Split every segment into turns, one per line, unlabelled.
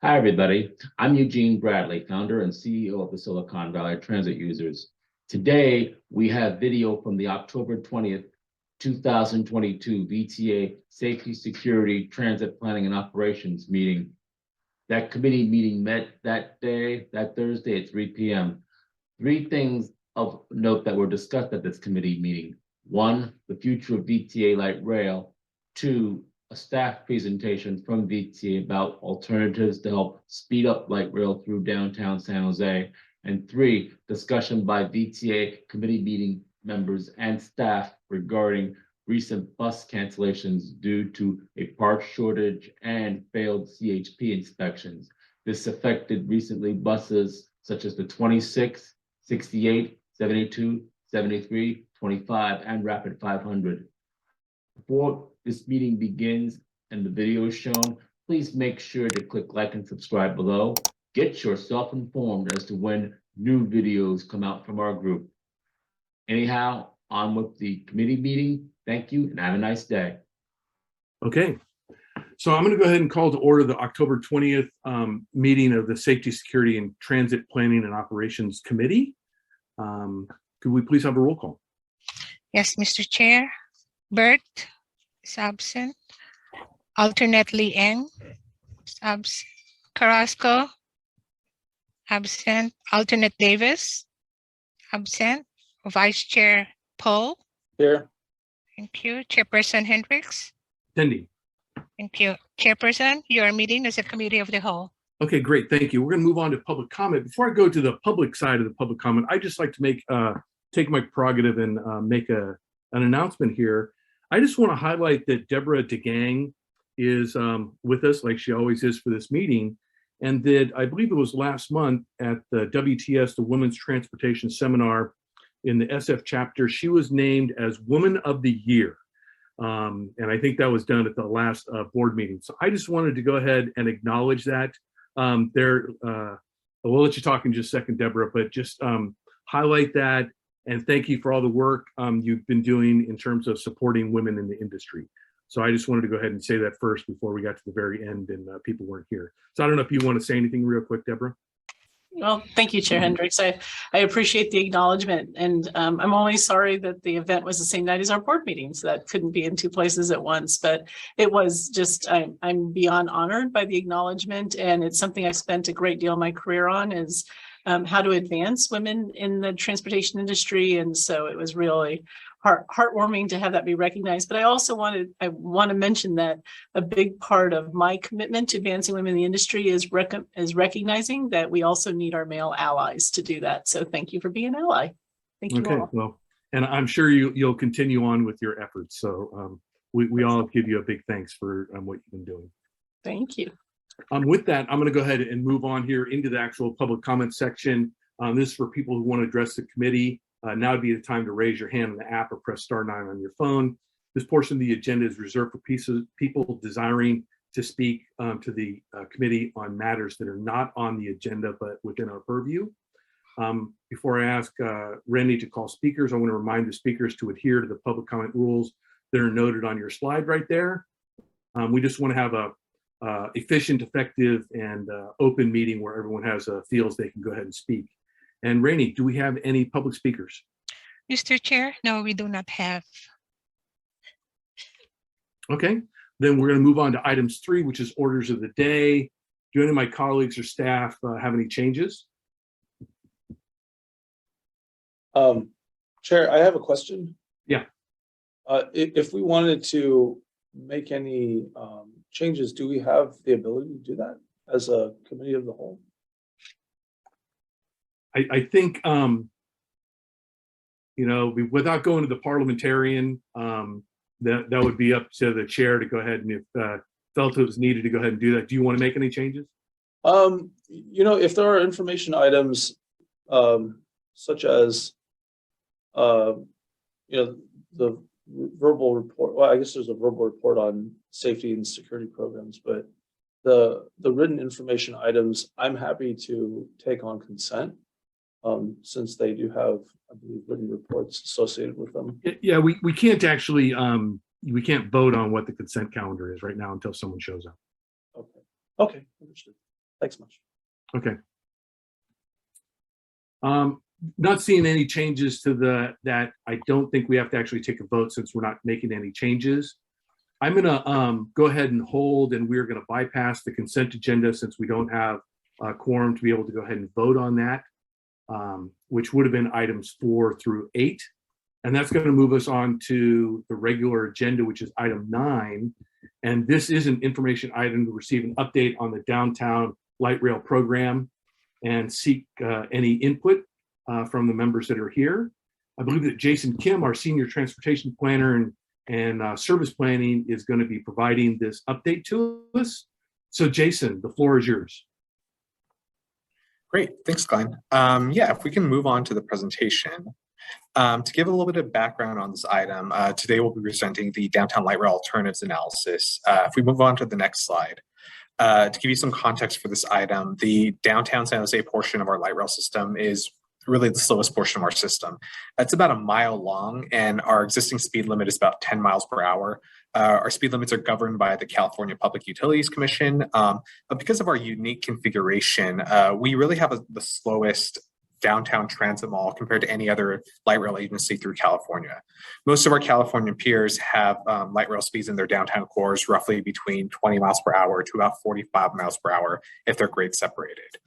Hi, everybody. I'm Eugene Bradley, founder and CEO of the Silicon Valley Transit Users. Today, we have video from the October 20th, 2022 VTA Safety, Security, Transit Planning and Operations meeting. That committee meeting met that Thursday at 3 p.m. Three things of note that were discussed at this committee meeting. One, the future of VTA light rail. Two, a staff presentation from VTA about alternatives to help speed up light rail through downtown San Jose. And three, discussion by VTA committee meeting members and staff regarding recent bus cancellations due to a part shortage and failed CHP inspections. This affected recently buses such as the 26, 68, 72, 73, 25, and Rapid 500. Before this meeting begins and the video is shown, please make sure to click like and subscribe below. Get yourself informed as to when new videos come out from our group. Anyhow, on with the committee meeting. Thank you and have a nice day.
Okay, so I'm going to go ahead and call to order the October 20th meeting of the Safety, Security, and Transit Planning and Operations Committee. Could we please have a roll call?
Yes, Mr. Chair. Bert is absent. Alternate Liang is absent. Carrasco, absent. Alternate Davis, absent. Vice Chair Paul.
Here.
Thank you. Chairperson Hendricks.
Attending.
Thank you. Chairperson, your meeting is a committee of the whole.
Okay, great. Thank you. We're going to move on to public comment. Before I go to the public side of the public comment, I'd just like to make take my prerogative and make an announcement here. I just want to highlight that Deborah DeGang is with us, like she always is for this meeting, and that I believe it was last month at the WTS, the Women's Transportation Seminar in the SF chapter, she was named as Woman of the Year. And I think that was done at the last board meeting. So I just wanted to go ahead and acknowledge that. We'll let you talk in just a second, Deborah, but just highlight that and thank you for all the work you've been doing in terms of supporting women in the industry. So I just wanted to go ahead and say that first before we got to the very end and people weren't here. So I don't know if you want to say anything real quick, Deborah.
Well, thank you, Chair Hendricks. I appreciate the acknowledgement, and I'm only sorry that the event was the same night as our board meeting, so that couldn't be in two places at once. But it was just, I'm beyond honored by the acknowledgement, and it's something I've spent a great deal of my career on is how to advance women in the transportation industry, and so it was really heartwarming to have that be recognized. But I also want to mention that a big part of my commitment to advancing women in the industry is recognizing that we also need our male allies to do that. So thank you for being an ally. Thank you all.
Well, and I'm sure you'll continue on with your efforts. So we all give you a big thanks for what you've been doing.
Thank you.
With that, I'm going to go ahead and move on here into the actual public comment section. This is for people who want to address the committee. Now would be the time to raise your hand in the app or press *9 on your phone. This portion of the agenda is reserved for people desiring to speak to the committee on matters that are not on the agenda but within our purview. Before I ask Randy to call speakers, I want to remind the speakers to adhere to the public comment rules that are noted on your slide right there. We just want to have a efficient, effective, and open meeting where everyone feels they can go ahead and speak. And Rainey, do we have any public speakers?
Mr. Chair, no, we do not have.
Okay, then we're going to move on to items 3, which is orders of the day. Do any of my colleagues or staff have any changes?
Chair, I have a question.
Yeah.
If we wanted to make any changes, do we have the ability to do that as a committee of the whole?
I think, without going to the parliamentarian, that would be up to the chair to go ahead and if felt it was needed to go ahead and do that. Do you want to make any changes?
If there are information items such as, the verbal report, well, I guess there's a verbal report on safety and security programs, but the written information items, I'm happy to take on consent. Since they do have, I believe, written reports associated with them.
Yeah, we can't actually, we can't vote on what the consent calendar is right now until someone shows up.
Okay, understood. Thanks much.
Okay. Not seeing any changes to that. I don't think we have to actually take a vote since we're not making any changes. I'm gonna go ahead and hold, and we're gonna bypass the consent agenda since we don't have a quorum to be able to go ahead and vote on that, which would have been items 4 through 8. And that's going to move us on to the regular agenda, which is item 9. And this is an information item to receive an update on the downtown light rail program and seek any input from the members that are here. I believe that Jason Kim, our senior transportation planner and service planning, is going to be providing this update to us. So Jason, the floor is yours.
Great, thanks, Glenn. Yeah, if we can move on to the presentation. To give a little bit of background on this item, today we'll be presenting the downtown light rail alternatives analysis. If we move on to the next slide, to give you some context for this item, the downtown San Jose portion of our light rail system is really the slowest portion of our system. It's about a mile long, and our existing speed limit is about 10 miles per hour. Our speed limits are governed by the California Public Utilities Commission, but because of our unique configuration, we really have the slowest downtown transit mall compared to any other light rail agency through California. Most of our California peers have light rail speeds in their downtown cores roughly between 20 miles per hour to about 45 miles per hour if they're grade separated.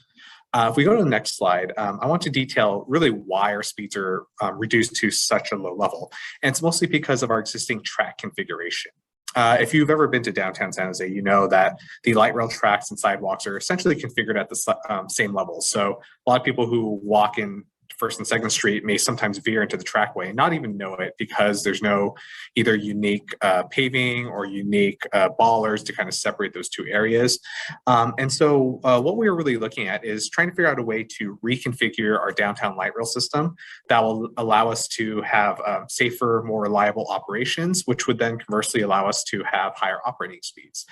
If we go to the next slide, I want to detail really why our speeds are reduced to such a low level. And it's mostly because of our existing track configuration. If you've ever been to downtown San Jose, you know that the light rail tracks and sidewalks are essentially configured at the same level. So a lot of people who walk in First and Second Street may sometimes veer into the trackway and not even know it because there's no either unique paving or unique ballers to kind of separate those two areas. And so what we are really looking at is trying to figure out a way to reconfigure our downtown light rail system that will allow us to have safer, more reliable operations, which would then conversely allow us to have higher operating speeds.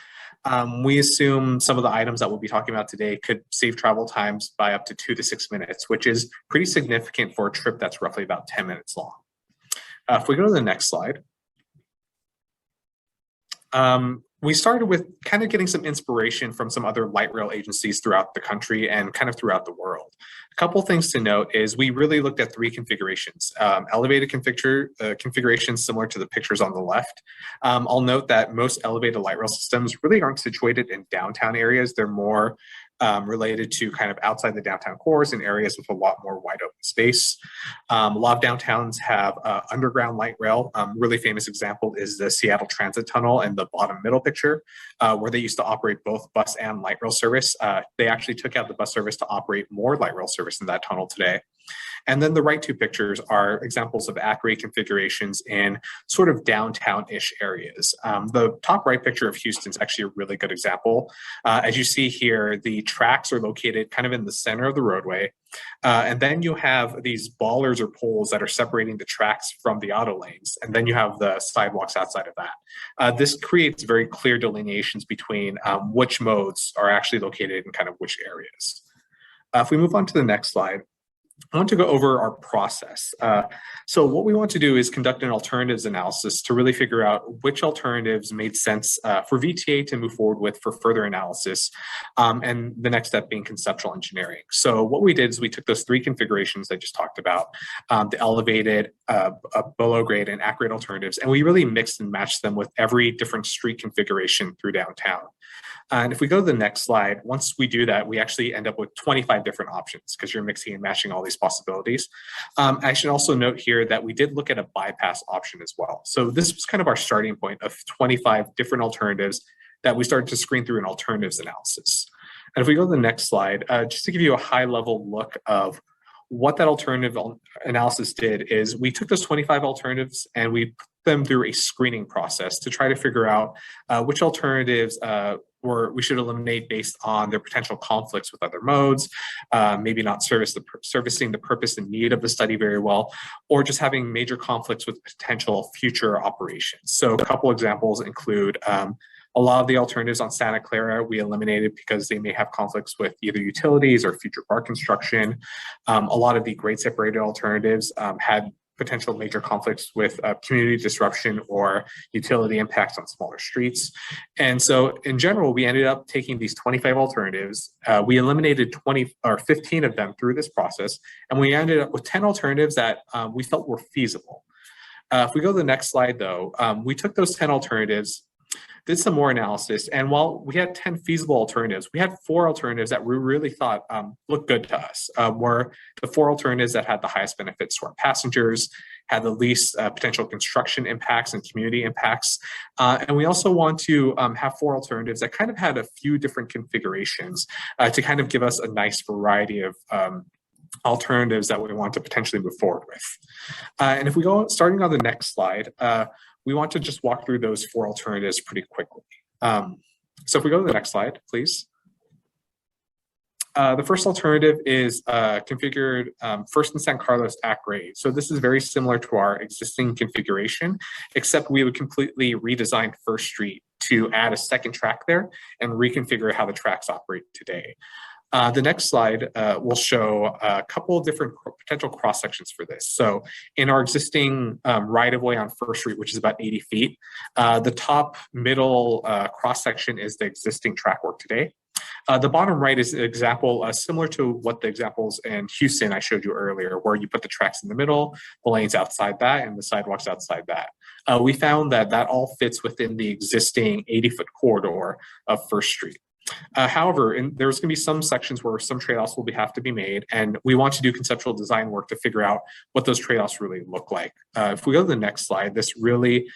We assume some of the items that we'll be talking about today could save travel times by up to 2 to 6 minutes, which is pretty significant for a trip that's roughly about 10 minutes long. If we go to the next slide. We started with kind of getting some inspiration from some other light rail agencies throughout the country and kind of throughout the world. A couple things to note is we really looked at 3 configurations. Elevated configurations similar to the pictures on the left. I'll note that most elevated light rail systems really aren't situated in downtown areas. They're more related to kind of outside the downtown cores in areas with a lot more wide open space. A lot of downtowns have underground light rail. Really famous example is the Seattle Transit Tunnel in the bottom middle picture, where they used to operate both bus and light rail service. They actually took out the bus service to operate more light rail service in that tunnel today. And then the right 2 pictures are examples of accurate configurations in sort of downtown-ish areas. The top right picture of Houston is actually a really good example. As you see here, the tracks are located kind of in the center of the roadway. And then you have these ballers or poles that are separating the tracks from the auto lanes. And then you have the sidewalks outside of that. This creates very clear delineations between which modes are actually located in kind of which areas. If we move on to the next slide, I want to go over our process. So what we want to do is conduct an alternatives analysis to really figure out which alternatives made sense for VTA to move forward with for further analysis, and the next step being conceptual engineering. So what we did is we took those 3 configurations I just talked about, the elevated, below grade, and accurate alternatives, and we really mixed and matched them with every different street configuration through downtown. And if we go to the next slide, once we do that, we actually end up with 25 different options because you're mixing and matching all these possibilities. I should also note here that we did look at a bypass option as well. So this was kind of our starting point of 25 different alternatives that we started to screen through an alternatives analysis. And if we go to the next slide, just to give you a high level look of what that alternative analysis did is we took those 25 alternatives and we put them through a screening process to try to figure out which alternatives we should eliminate based on their potential conflicts with other modes, maybe not servicing the purpose and need of the study very well, or just having major conflicts with potential future operations. So a couple examples include a lot of the alternatives on Santa Clara we eliminated because they may have conflicts with either utilities or future park construction. A lot of the grade separated alternatives had potential major conflicts with community disruption or utility impacts on smaller streets. And so in general, we ended up taking these 25 alternatives. We eliminated 20 or 15 of them through this process, and we ended up with 10 alternatives that we felt were feasible. If we go to the next slide though, we took those 10 alternatives, did some more analysis, and while we had 10 feasible alternatives, we had 4 alternatives that we really thought looked good to us, were the 4 alternatives that had the highest benefits to our passengers, had the least potential construction impacts and community impacts. And we also want to have 4 alternatives that kind of had a few different configurations to kind of give us a nice variety of alternatives that we want to potentially move forward with. And if we go, starting on the next slide, we want to just walk through those 4 alternatives pretty quickly. So if we go to the next slide, please. The first alternative is configured first in San Carlos at grade. So this is very similar to our existing configuration, except we would completely redesign First Street to add a second track there and reconfigure how the tracks operate today. The next slide will show a couple of different potential cross sections for this. So in our existing right-of-way on First Street, which is about 80 feet, the top middle cross section is the existing track work today. The bottom right is an example similar to what the examples in Houston I showed you earlier, where you put the tracks in the middle, the lanes outside that, and the sidewalks outside that. We found that that all fits within the existing 80-foot corridor of First Street. However, there's going to be some sections where some trade-offs will have to be made, and we want to do conceptual design work to figure out what those trade-offs really look like. If we go to the next slide, this really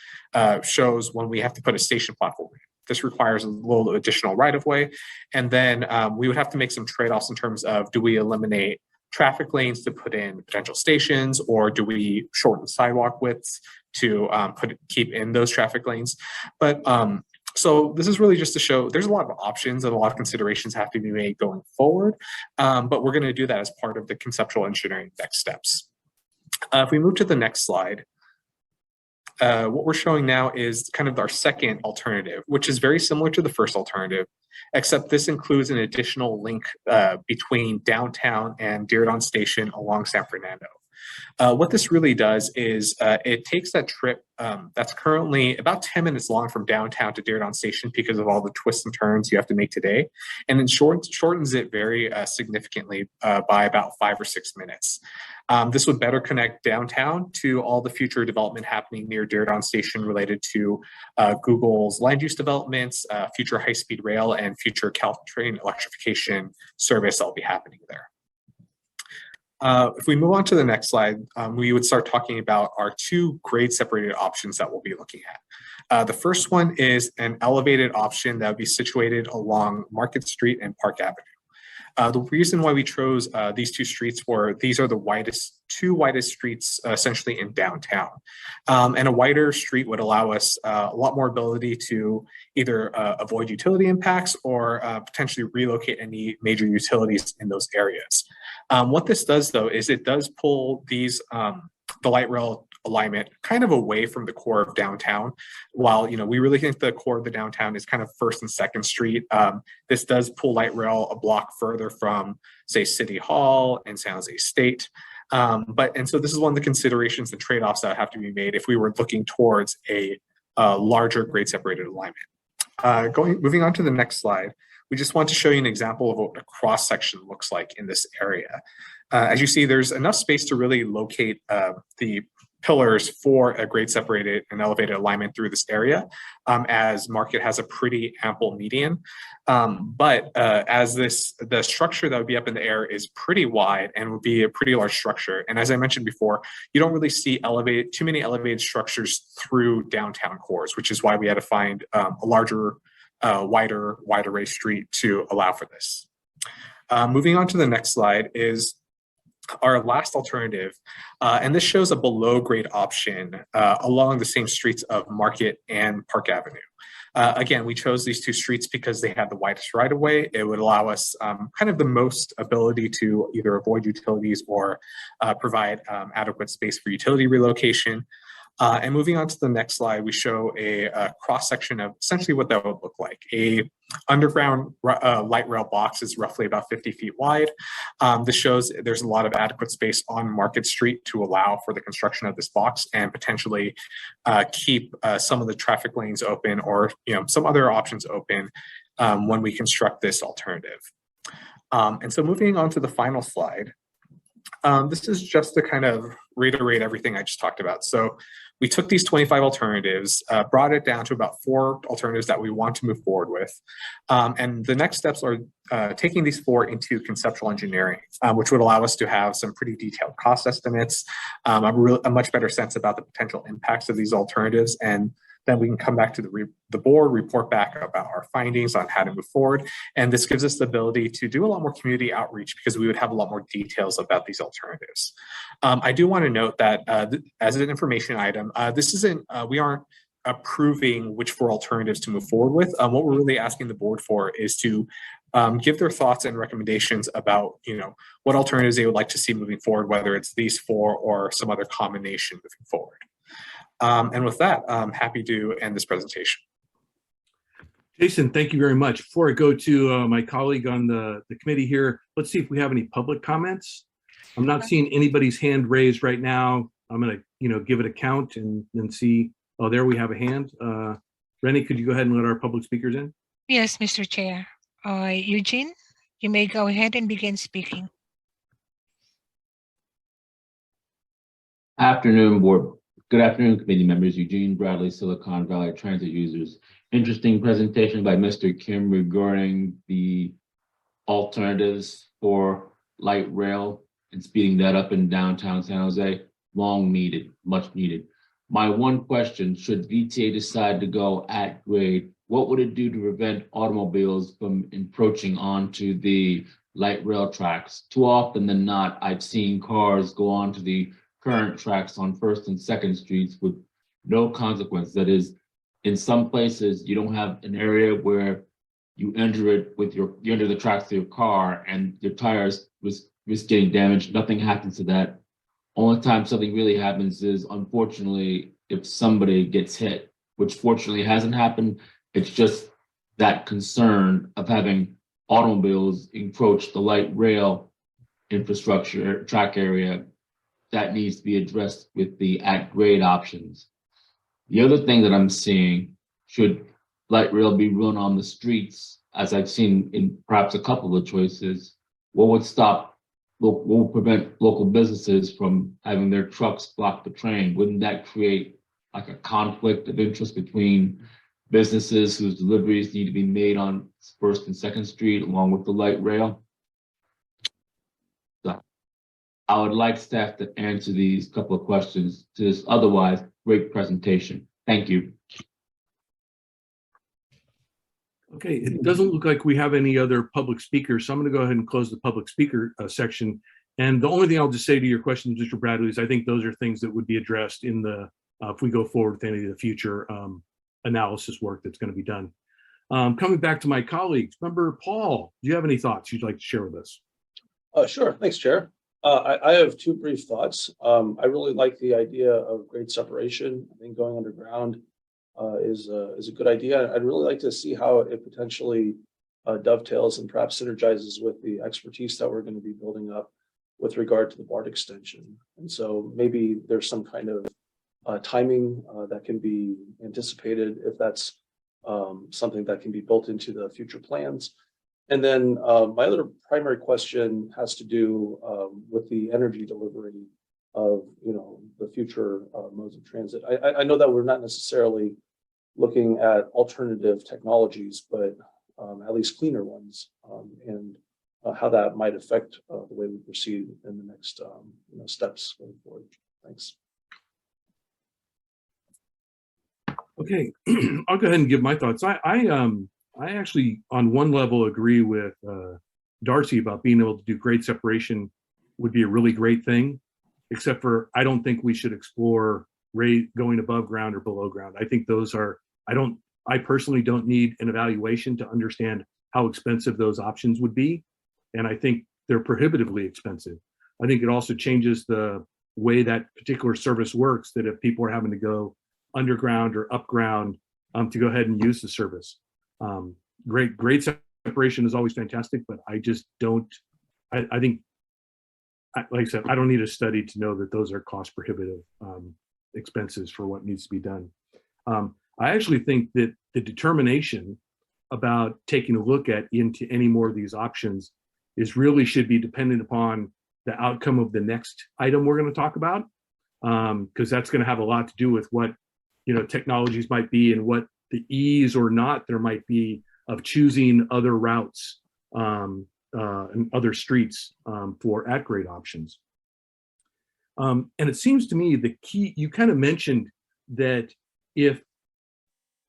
shows when we have to put a station platform in. This requires a little additional right-of-way, and then we would have to make some trade-offs in terms of, do we eliminate traffic lanes to put in potential stations, or do we shorten sidewalk widths to keep in those traffic lanes? But so this is really just to show there's a lot of options and a lot of considerations have to be made going forward, but we're going to do that as part of the conceptual engineering next steps. If we move to the next slide, what we're showing now is kind of our second alternative, which is very similar to the first alternative, except this includes an additional link between downtown and Diridon Station along San Fernando. What this really does is it takes that trip that's currently about 10 minutes long from downtown to Diridon Station because of all the twists and turns you have to make today, and it shortens it very significantly by about 5 or 6 minutes. This would better connect downtown to all the future development happening near Diridon Station related to Google's land use developments, future high-speed rail, and future Caltrain electrification service that will be happening there. If we move on to the next slide, we would start talking about our 2 grade separated options that we'll be looking at. The first one is an elevated option that would be situated along Market Street and Park Avenue. The reason why we chose these 2 streets were these are the 2 widest streets essentially in downtown. And a wider street would allow us a lot more ability to either avoid utility impacts or potentially relocate any major utilities in those areas. What this does though is it does pull these the light rail alignment kind of away from the core of downtown. While we really think the core of the downtown is kind of First and Second Street, this does pull light rail a block further from, say, City Hall and San Jose State. And so this is one of the considerations and trade-offs that have to be made if we were looking towards a larger grade separated alignment. Moving on to the next slide, we just want to show you an example of what a cross section looks like in this area. As you see, there's enough space to really locate the pillars for a grade separated and elevated alignment through this area, as Market has a pretty ample median. As the structure that would be up in the air is pretty wide and would be a pretty large structure. And as I mentioned before, you don't really see too many elevated structures through downtown cores, which is why we had to find a larger, wider array street to allow for this. Moving on to the next slide is our last alternative, and this shows a below grade option along the same streets of Market and Park Avenue. Again, we chose these 2 streets because they had the widest right of way. It would allow us kind of the most ability to either avoid utilities or provide adequate space for utility relocation. And moving on to the next slide, we show a cross-section of essentially what that would look like. A underground light rail box is roughly about 50 feet wide. This shows there's a lot of adequate space on Market Street to allow for the construction of this box and potentially keep some of the traffic lanes open, or some other options open when we construct this alternative. And so moving on to the final slide, this is just to kind of reiterate everything I just talked about. So we took these 25 alternatives, brought it down to about 4 alternatives that we want to move forward with. And the next steps are taking these 4 into conceptual engineering, which would allow us to have some pretty detailed cost estimates, a much better sense about the potential impacts of these alternatives, and then we can come back to the board, report back about our findings on how to move forward. And this gives us the ability to do a lot more community outreach because we would have a lot more details about these alternatives. I do want to note that as an information item, this isn't, we aren't approving which 4 alternatives to move forward with. What we're really asking the board for is to give their thoughts and recommendations about, what alternatives they would like to see moving forward, whether it's these 4 or some other combination moving forward. And with that, I'm happy to end this presentation.
Jason, thank you very much. Before I go to my colleague on the committee here, let's see if we have any public comments. I'm not seeing anybody's hand raised right now. I'm going to, give it a count and then see. Oh, there we have a hand. Rennie, could you go ahead and let our public speakers in?
Yes, Mr. Chair. Eugene, you may go ahead and begin speaking.
Afternoon, board. Good afternoon, committee members. Eugene Bradley, Silicon Valley Transit users. Interesting presentation by Mr. Kim regarding the alternatives for light rail and speeding that up in downtown San Jose. Long needed, much needed. My one question, should VTA decide to go at grade, what would it do to prevent automobiles from encroaching onto the light rail tracks? Too often than not, I've seen cars go onto the current tracks on 1st and 2nd streets with no consequence. That is, in some places, you don't have an area where you enter it with you enter the tracks of your car and your tires risk getting damaged. Nothing happens to that. Only time something really happens is, unfortunately, if somebody gets hit, which fortunately hasn't happened. It's just that concern of having automobiles encroach the light rail infrastructure track area that needs to be addressed with the at-grade options. The other thing that I'm seeing, should light rail be run on the streets, as I've seen in perhaps a couple of choices, what will prevent local businesses from having their trucks block the train? Wouldn't that create like a conflict of interest between businesses whose deliveries need to be made on 1st and 2nd Street along with the light rail? I would like staff to answer these couple of questions to this otherwise great presentation. Thank you.
Okay, it doesn't look like we have any other public speakers, so I'm going to go ahead and close the public speaker section. And the only thing I'll just say to your question, Mr. Bradley, is I think those are things that would be addressed in the, if we go forward with any of the future analysis work that's going to be done. Coming back to my colleagues, Member Paul, do you have any thoughts you'd like to share with us?
Sure. Thanks, Chair. I have 2 brief thoughts. I really like the idea of grade separation. I think going underground is a good idea. I'd really like to see how it potentially dovetails and perhaps synergizes with the expertise that we're going to be building up with regard to the BART extension. And so maybe there's some kind of timing that can be anticipated if that's something that can be built into the future plans. And then my other primary question has to do with the energy delivery of, the future modes of transit. I know that we're not necessarily looking at alternative technologies, but at least cleaner ones, and how that might affect the way we proceed in the next steps going forward. Thanks.
Okay, I'll go ahead and give my thoughts. I actually, on one level, agree with Darcy about being able to do grade separation would be a really great thing, except for I don't think we should explore going above ground or below ground. I think those are, I personally don't need an evaluation to understand how expensive those options would be. And I think they're prohibitively expensive. I think it also changes the way that particular service works, that if people are having to go underground or upground to go ahead and use the service. Great separation is always fantastic, but I just don't, I think, like I said, I don't need a study to know that those are cost prohibitive expenses for what needs to be done. I actually think that the determination about taking a look at into any more of these options is really should be dependent upon the outcome of the next item we're going to talk about, because that's going to have a lot to do with what, you know, technologies might be and what the ease or not there might be of choosing other routes and other streets for at-grade options. And it seems to me the key, you kind of mentioned that if,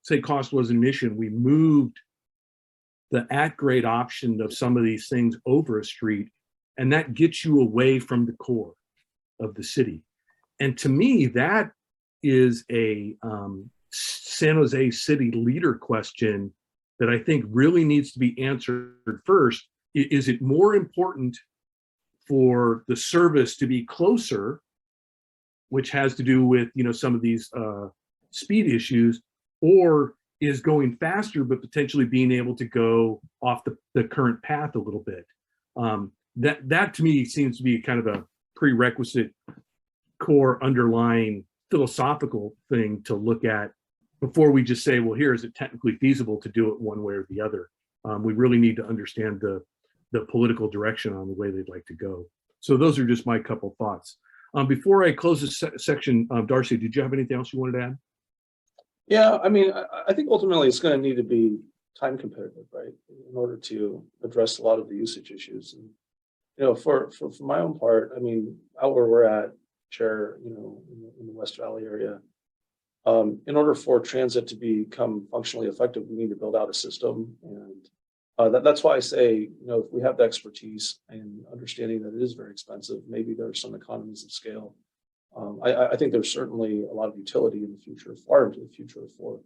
say, cost was an issue, we moved the at-grade option of some of these things over a street, and that gets you away from the core of the city. And to me, that is a San Jose city leader question that I think really needs to be answered first. Is it more important for the service to be closer, which has to do with, you know, some of these speed issues, or is going faster but potentially being able to go off the current path a little bit? That to me seems to be kind of a prerequisite core underlying philosophical thing to look at before we just say, well, here, is it technically feasible to do it one way or the other? We really need to understand the political direction on the way they'd like to go. So those are just my couple thoughts. Before I close this section, Darcy, did you have anything else you wanted to add?
Yeah, I mean, I think ultimately it's going to need to be time competitive, right, in order to address a lot of the usage issues. And, you know, for my own part, I mean, out where we're at, Chair, you know, in the West Valley area, in order for transit to become functionally effective, we need to build out a system. And that's why I say, you know, if we have the expertise and understanding that it is very expensive, maybe there are some economies of scale. I think there's certainly a lot of utility in the future, far into the future, for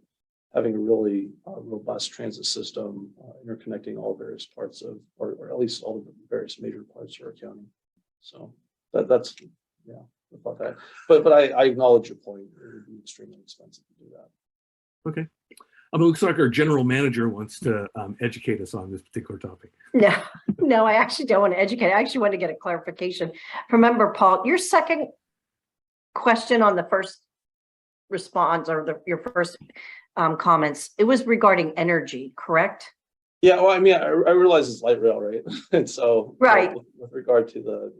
having a really robust transit system interconnecting all various parts of, or at least all of the various major parts of our county. So that's, yeah, about that. But I acknowledge your point. It would be extremely expensive to do that.
Okay. It looks like our general manager wants to educate us on this particular topic.
No, I actually don't want to educate. I actually want to get a clarification. Remember, Paul, your second question on the first response, or your first comments, it was regarding energy, correct?
Yeah, well, I mean, I realize it's light rail, right? And so,
right,
with regard to the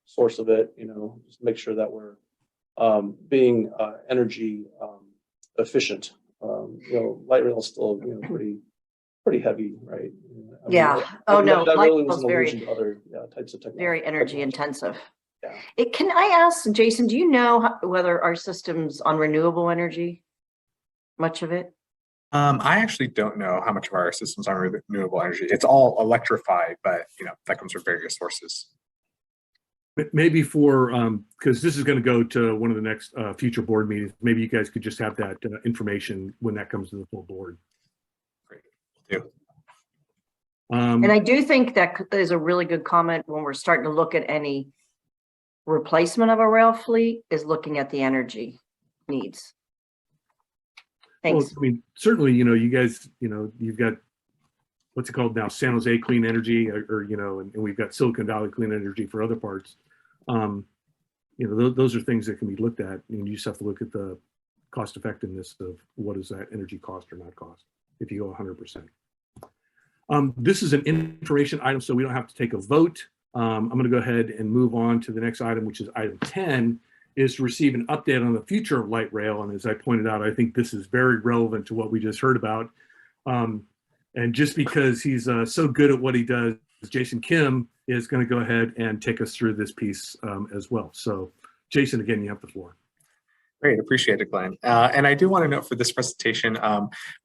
source of it, you know, just make sure that we're being energy efficient. You know, light rail is still, you know, pretty heavy, right? I mean,
no,
that
light
really
rail
was
is
an
very
allusion to other types of technology.
very energy intensive.
Yeah.
Can I ask, Jason, do you know whether our system's on renewable energy? Much of it?
I actually don't know how much of our system's on renewable energy. It's all electrified, but you know, that comes from various sources.
Maybe for, because this is going to go to one of the next future board meetings, maybe you guys could just have that information when that comes to the full board.
Great, will do.
And I do think that is a really good comment when we're starting to look at any replacement of a rail fleet, is looking at the energy needs. Thanks.
Well, I mean, certainly, you know, you guys, you know, you've got, what's it called now, San Jose Clean Energy, or you know, and we've got Silicon Valley Clean Energy for other parts. You know, those are things that can be looked at, and you just have to look at the cost effectiveness of what is that energy cost or not cost if you go 100%. This is an information item, so we don't have to take a vote. I'm going to go ahead and move on to the next item, which is item 10, is to receive an update on the future of light rail. And as I pointed out, I think this is very relevant to what we just heard about. And just because he's so good at what he does, Jason Kim is going to go ahead and take us through this piece as well. So Jason, again, you have the floor.
Great, appreciate it, Glenn. And I do want to note for this presentation,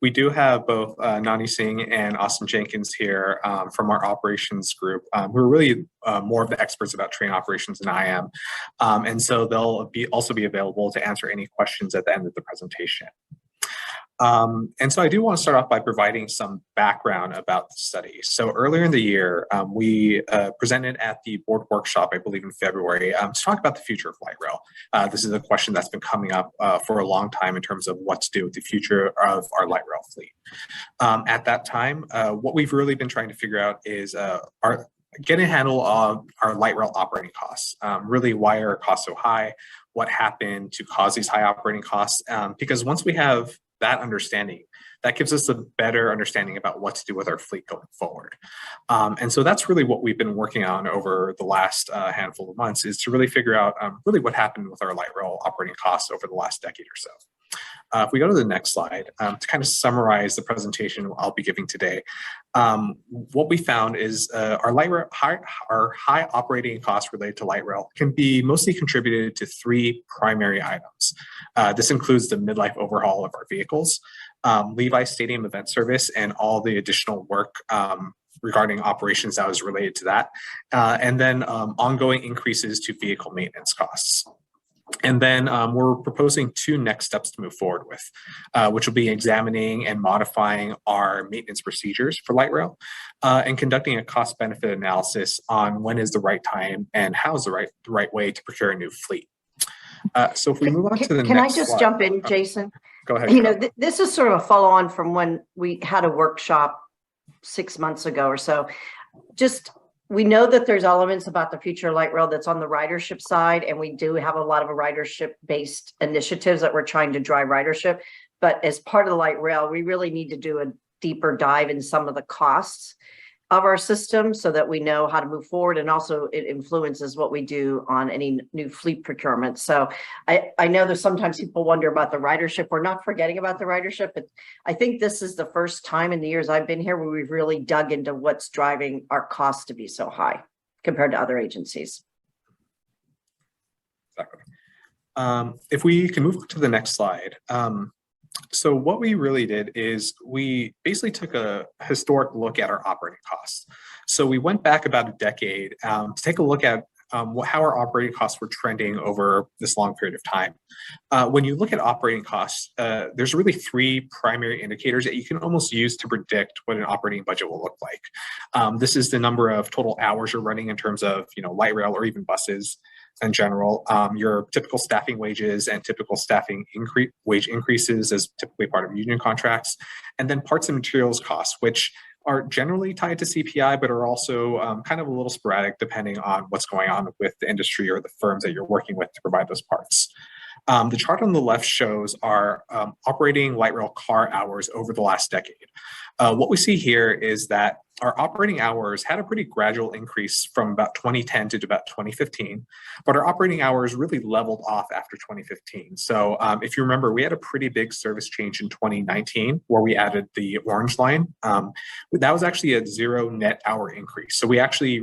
we do have both Nani Singh and Austin Jenkins here from our operations group, who are really more of the experts about train operations than I am. And so they'll also be available to answer any questions at the end of the presentation. And so I do want to start off by providing some background about the study. So earlier in the year, we presented at the board workshop, I believe in February, to talk about the future of light rail. This is a question that's been coming up for a long time in terms of what to do with the future of our light rail fleet. At that time, what we've really been trying to figure out is getting a handle on our light rail operating costs. Really, why are costs so high? What happened to cause these high operating costs? Because once we have that understanding, that gives us a better understanding about what to do with our fleet going forward. And so that's really what we've been working on over the last handful of months, is to really figure out really what happened with our light rail operating costs over the last decade or so. If we go to the next slide, to kind of summarize the presentation I'll be giving today, what we found is our high operating costs related to light rail can be mostly contributed to three primary items. This includes the midlife overhaul of our vehicles, Levi Stadium event service, and all the additional work regarding operations that was related to that, and then ongoing increases to vehicle maintenance costs. And then we're proposing two next steps to move forward with, which will be examining and modifying our maintenance procedures for light rail, and conducting a cost-benefit analysis on when is the right time and how is the right way to procure a new fleet. So if we move on to the next
Can I just
slide.
jump in, Jason?
Go ahead.
You know, this is sort of a follow-on from when we had a workshop 6 months ago or so. We know that there's elements about the future of light rail that's on the ridership side, and we do have a lot of ridership-based initiatives that we're trying to drive ridership. But as part of the light rail, we really need to do a deeper dive in some of the costs of our system so that we know how to move forward, and also it influences what we do on any new fleet procurement. So I know there's sometimes people wonder about the ridership. We're not forgetting about the ridership, but I think this is the first time in the years I've been here where we've really dug into what's driving our costs to be so high compared to other agencies.
Exactly. If we can move to the next slide. So what we really did is we basically took a historic look at our operating costs. So we went back about a decade to take a look at how our operating costs were trending over this long period of time. When you look at operating costs, there's really three primary indicators that you can almost use to predict what an operating budget will look like. This is the number of total hours you're running in terms of, light rail or even buses in general, your typical staffing wages and typical staffing wage increases as typically part of union contracts, and then parts and materials costs, which are generally tied to CPI, but are also kind of a little sporadic depending on what's going on with the industry or the firms that you're working with to provide those parts. The chart on the left shows our operating light rail car hours over the last decade. What we see here is that our operating hours had a pretty gradual increase from about 2010 to about 2015, but our operating hours really leveled off after 2015. So if you remember, we had a pretty big service change in 2019 where we added the orange line. That was actually a 0 net hour increase. So we actually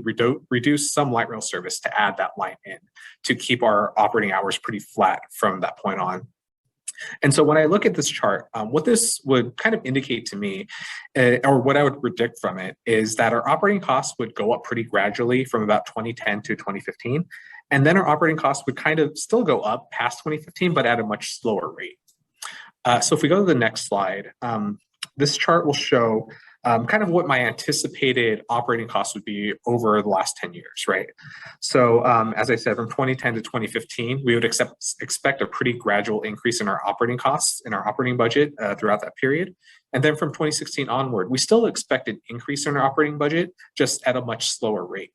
reduced some light rail service to add that line in to keep our operating hours pretty flat from that point on. And so when I look at this chart, what this would kind of indicate to me, or what I would predict from it, is that our operating costs would go up pretty gradually from about 2010 to 2015. And then our operating costs would kind of still go up past 2015, but at a much slower rate. So if we go to the next slide, this chart will show kind of what my anticipated operating costs would be over the last 10 years, right? So as I said, from 2010 to 2015, we would expect a pretty gradual increase in our operating costs, in our operating budget throughout that period. And then from 2016 onward, we still expect an increase in our operating budget, just at a much slower rate.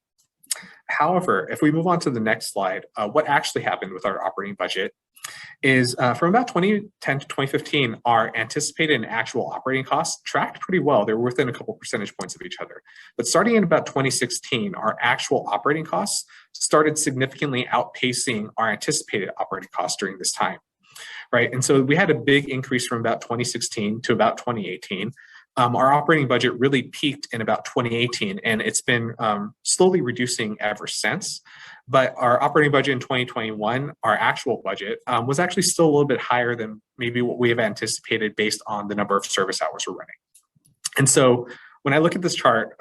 However, if we move on to the next slide, what actually happened with our operating budget is from about 2010 to 2015, our anticipated and actual operating costs tracked pretty well. They were within a couple percentage points of each other. But starting in about 2016, our actual operating costs started significantly outpacing our anticipated operating costs during this time, right? And so we had a big increase from about 2016 to about 2018. Our operating budget really peaked in about 2018, and it's been slowly reducing ever since. But our operating budget in 2021, our actual budget, was actually still a little bit higher than maybe what we have anticipated based on the number of service hours we're running. And so when I look at this chart,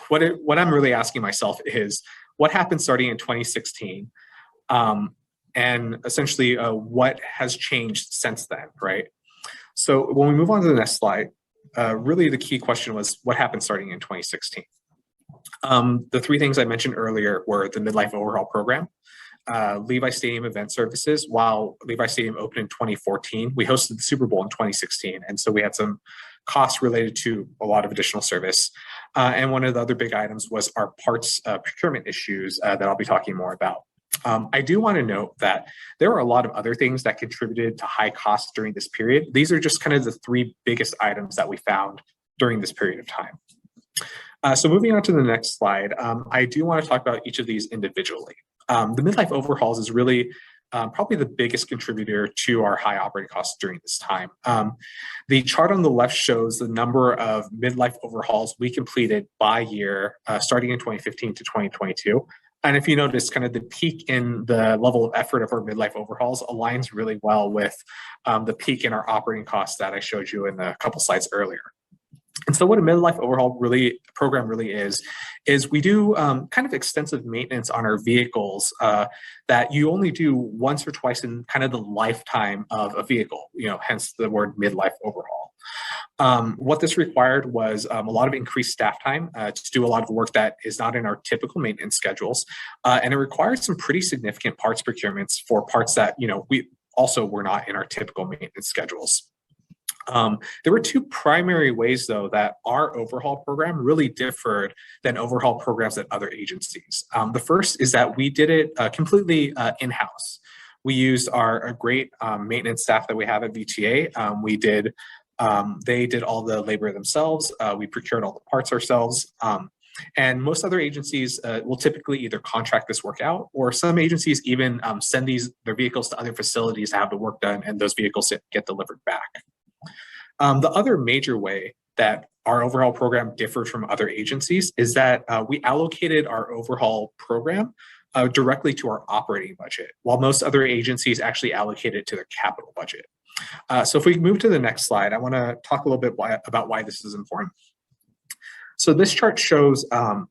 what I'm really asking myself is, what happened starting in 2016? And essentially what has changed since then, right? So when we move on to the next slide, really the key question was what happened starting in 2016. The three things I mentioned earlier were the midlife overhaul program, Levi Stadium event services. While Levi Stadium opened in 2014, we hosted the Super Bowl in 2016. And so we had some costs related to a lot of additional service. And one of the other big items was our parts procurement issues that I'll be talking more about. I do want to note that there are a lot of other things that contributed to high costs during this period. These are just kind of the three biggest items that we found during this period of time. So moving on to the next slide, I do want to talk about each of these individually. The midlife overhauls is really probably the biggest contributor to our high operating costs during this time. The chart on the left shows the number of midlife overhauls we completed by year, starting in 2015 to 2022. And if you notice, kind of the peak in the level of effort of our midlife overhauls aligns really well with the peak in our operating costs that I showed you in a couple slides earlier. And so what a midlife overhaul program really is we do kind of extensive maintenance on our vehicles that you only do once or twice in kind of the lifetime of a vehicle, hence the word midlife overhaul. What this required was a lot of increased staff time to do a lot of work that is not in our typical maintenance schedules. And it required some pretty significant parts procurements for parts that, we also were not in our typical maintenance schedules. There were two primary ways, though, that our overhaul program really differed than overhaul programs at other agencies. The first is that we did it completely in-house. We used our great maintenance staff that we have at VTA. They did all the labor themselves. We procured all the parts ourselves. And most other agencies will typically either contract this work out, or some agencies even send their vehicles to other facilities to have the work done, and those vehicles get delivered back. The other major way that our overhaul program differed from other agencies is that we allocated our overhaul program directly to our operating budget, while most other agencies actually allocate it to their capital budget. So if we move to the next slide, I want to talk a little bit about why this is important. So this chart shows,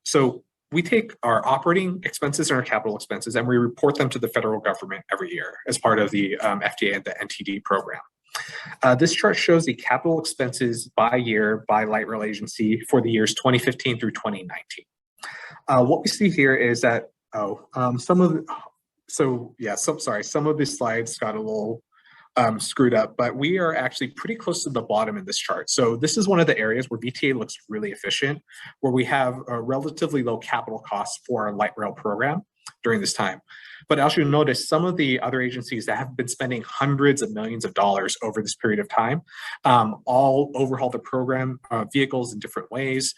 so we take our operating expenses and our capital expenses, and we report them to the federal government every year as part of the VTA and the NTD program. This chart shows the capital expenses by year by light rail agency for the years 2015 through 2019. What we see here is that, some of the slides got a little screwed up, but we are actually pretty close to the bottom in this chart. So this is one of the areas where VTA looks really efficient, where we have a relatively low capital costs for our light rail program during this time. But as you'll notice, some of the other agencies that have been spending hundreds of millions of dollars over this period of time all overhaul the program vehicles in different ways.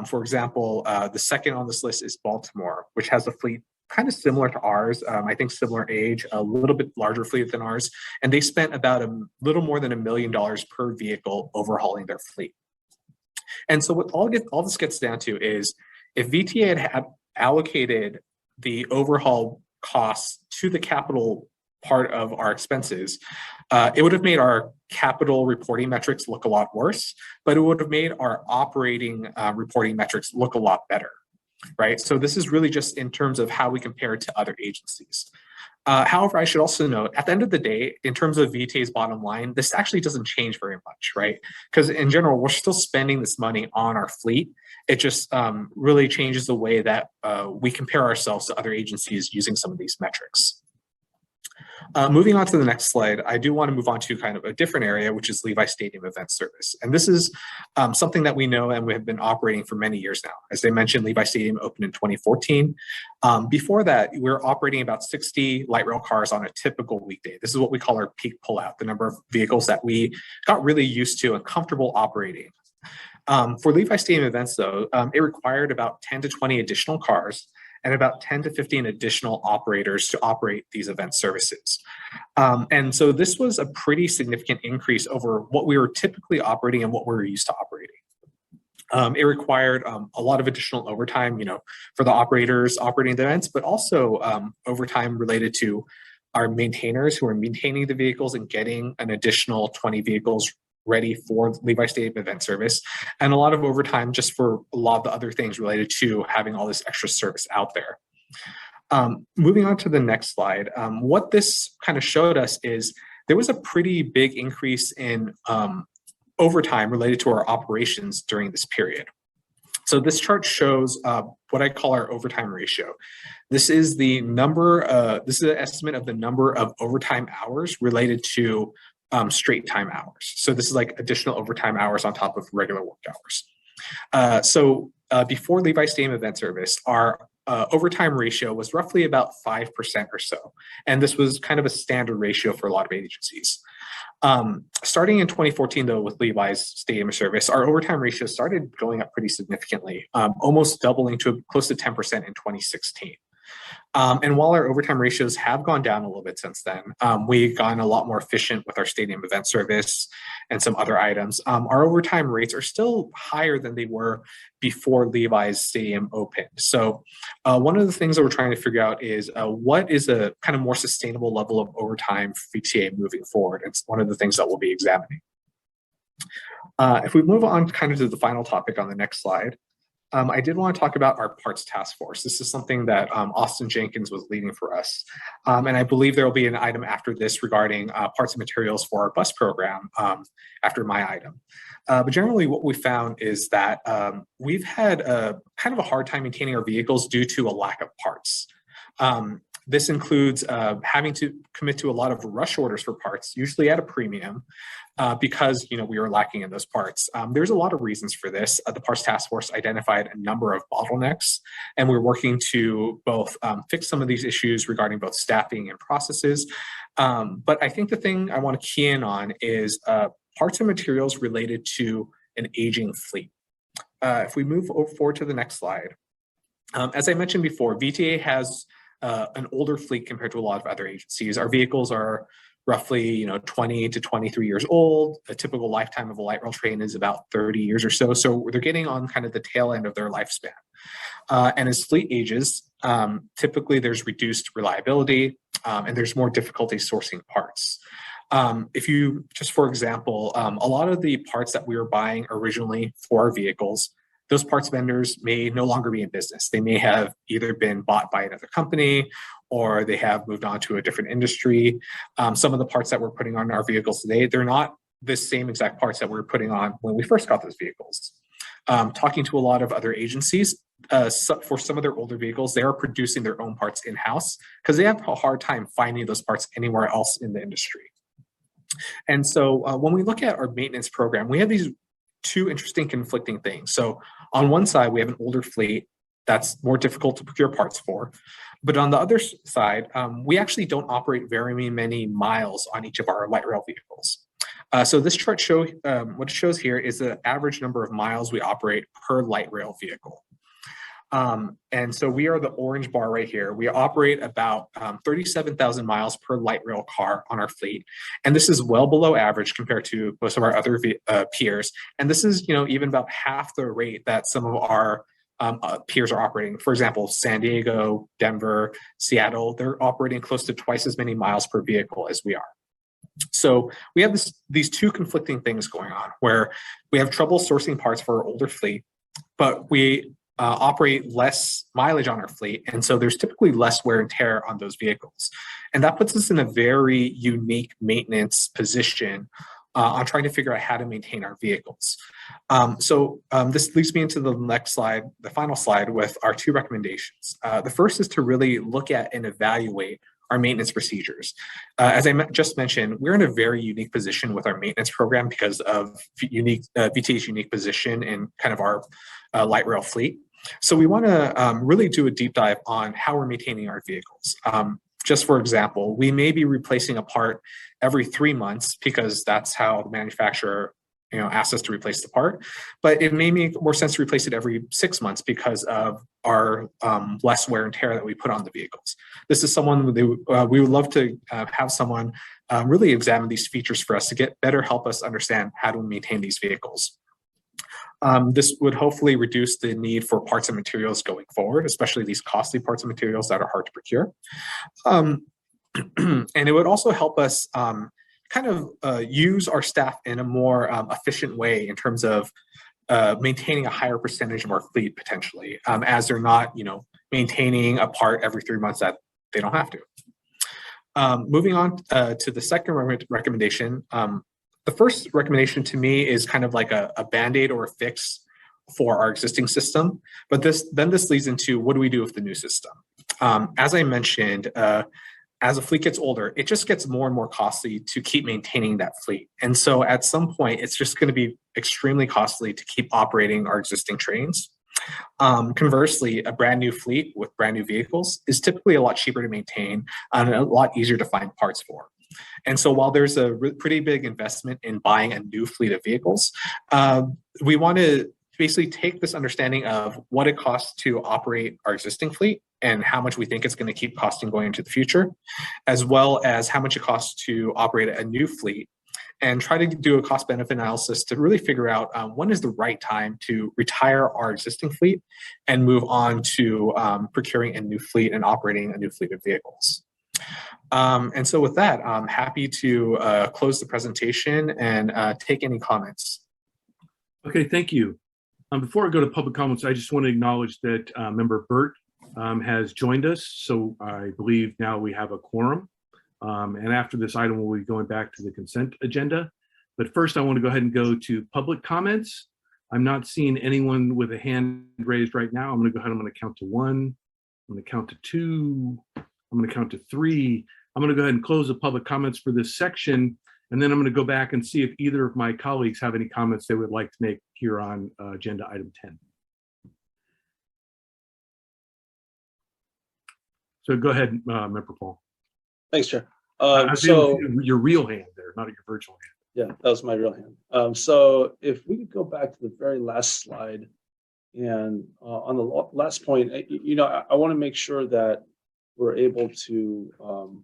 For example, the second on this list is Baltimore, which has a fleet kind of similar to ours, I think similar age, a little bit larger fleet than ours, and they spent about a little more than $1 million per vehicle overhauling their fleet. And so what all this gets down to is, if VTA had allocated the overhaul costs to the capital part of our expenses, it would have made our capital reporting metrics look a lot worse, but it would have made our operating reporting metrics look a lot better, right? So this is really just in terms of how we compare it to other agencies. However, I should also note, at the end of the day, in terms of VTA's bottom line, this actually doesn't change very much, right? Because in general, we're still spending this money on our fleet. It just really changes the way that we compare ourselves to other agencies using some of these metrics. Moving on to the next slide, I do want to move on to kind of a different area, which is Levi Stadium event service. And this is something that we know and we have been operating for many years now. As I mentioned, Levi Stadium opened in 2014. Before that, we were operating about 60 light rail cars on a typical weekday. This is what we call our peak pullout, the number of vehicles that we got really used to and comfortable operating. For Levi Stadium events, though, it required about 10 to 20 additional cars and about 10 to 15 additional operators to operate these event services. And so this was a pretty significant increase over what we were typically operating and what we were used to operating. It required a lot of additional overtime, for the operators operating the events, but also overtime related to our maintainers who are maintaining the vehicles and getting an additional 20 vehicles ready for Levi Stadium event service, and a lot of overtime just for a lot of the other things related to having all this extra service out there. Moving on to the next slide, what this kind of showed us is there was a pretty big increase in overtime related to our operations during this period. So this chart shows what I call our overtime ratio. This is the number, this is an estimate of the number of overtime hours related to straight time hours. So this is like additional overtime hours on top of regular work hours. Before Levi's Day event service, our overtime ratio was roughly about 5% or so. And this was kind of a standard ratio for a lot of agencies. Starting in 2014, though, with Levi's stadium service, our overtime ratio started going up pretty significantly, almost doubling to close to 10% in 2016. And while our overtime ratios have gone down a little bit since then, we've gotten a lot more efficient with our stadium event service and some other items. Our overtime rates are still higher than they were before Levi's Stadium opened. So one of the things that we're trying to figure out is what is a kind of more sustainable level of overtime for VTA moving forward? It's one of the things that we'll be examining. If we move on kind of to the final topic on the next slide, I did want to talk about our parts task force. This is something that Austin Jenkins was leading for us. And I believe there will be an item after this regarding parts and materials for our bus program after my item. But generally what we found is that we've had kind of a hard time maintaining our vehicles due to a lack of parts. This includes having to commit to a lot of rush orders for parts, usually at a premium, because we were lacking in those parts. There's a lot of reasons for this. The Parts Task Force identified a number of bottlenecks, and we're working to both fix some of these issues regarding both staffing and processes. But I think the thing I want to key in on is parts and materials related to an aging fleet. If we move forward to the next slide, as I mentioned before, VTA has an older fleet compared to a lot of other agencies. Our vehicles are roughly 20 to 23 years old. A typical lifetime of a light rail train is about 30 years or so. So they're getting on kind of the tail end of their lifespan. And as fleet ages, typically there's reduced reliability and there's more difficulty sourcing parts. If you, just for example, a lot of the parts that we were buying originally for our vehicles, those parts vendors may no longer be in business. They may have either been bought by another company or they have moved on to a different industry. Some of the parts that we're putting on our vehicles today, they're not the same exact parts that we were putting on when we first got those vehicles. Talking to a lot of other agencies, for some of their older vehicles, they are producing their own parts in-house because they have a hard time finding those parts anywhere else in the industry. And so when we look at our maintenance program, we have these two interesting conflicting things. So on one side, we have an older fleet that's more difficult to procure parts for. But on the other side, we actually don't operate very many miles on each of our light rail vehicles. So this chart what it shows here is the average number of miles we operate per light rail vehicle. And so we are the orange bar right here. We operate about 37,000 miles per light rail car on our fleet. And this is well below average compared to most of our other peers. And this is, even about half the rate that some of our peers are operating. For example, San Diego, Denver, Seattle, they're operating close to twice as many miles per vehicle as we are. So we have these two conflicting things going on where we have trouble sourcing parts for our older fleet, but we operate less mileage on our fleet. And so there's typically less wear and tear on those vehicles. And that puts us in a very unique maintenance position on trying to figure out how to maintain our vehicles. This leads me into the next slide, the final slide, with our two recommendations. The first is to really look at and evaluate our maintenance procedures. As I just mentioned, we're in a very unique position with our maintenance program because of VTA's unique position in kind of our light rail fleet. So we want to really do a deep dive on how we're maintaining our vehicles. Just for example, we may be replacing a part every 3 months because that's how the manufacturer asks us to replace the part, but it may make more sense to replace it every 6 months because of our less wear and tear that we put on the vehicles. This is someone we would love to have someone really examine these features for us to better help us understand how to maintain these vehicles. This would hopefully reduce the need for parts and materials going forward, especially these costly parts and materials that are hard to procure. And it would also help us kind of use our staff in a more efficient way in terms of maintaining a higher percentage of our fleet potentially, as they're not, maintaining a part every 3 months that they don't have to. Moving on to the second recommendation. The first recommendation to me is kind of like a Band-Aid or a fix for our existing system. But this leads into, what do we do with the new system? As I mentioned, as a fleet gets older, it just gets more and more costly to keep maintaining that fleet. And so at some point, it's just going to be extremely costly to keep operating our existing trains. Conversely, a brand new fleet with brand new vehicles is typically a lot cheaper to maintain and a lot easier to find parts for. And so while there's a pretty big investment in buying a new fleet of vehicles, we want to basically take this understanding of what it costs to operate our existing fleet and how much we think it's going to keep costing going into the future, as well as how much it costs to operate a new fleet, and try to do a cost benefit analysis to really figure out when is the right time to retire our existing fleet and move on to procuring a new fleet and operating a new fleet of vehicles. And so with that, I'm happy to close the presentation and take any comments.
Okay, thank you. Before I go to public comments, I just want to acknowledge that member Burt has joined us. So I believe now we have a quorum. And after this item, we'll be going back to the consent agenda. But first, I want to go ahead and go to public comments. I'm not seeing anyone with a hand raised right now. I'm going to go ahead. I'm going to count to 1. I'm going to count to 2. I'm going to count to 3. I'm going to go ahead and close the public comments for this section. And then I'm going to go back and see if either of my colleagues have any comments they would like to make here on agenda item 10. So go ahead, Member Paul.
Thanks, Chair.
So your real hand there, not your virtual hand.
Yeah, that was my real hand. So if we could go back to the very last slide, and on the last point, I want to make sure that we're able to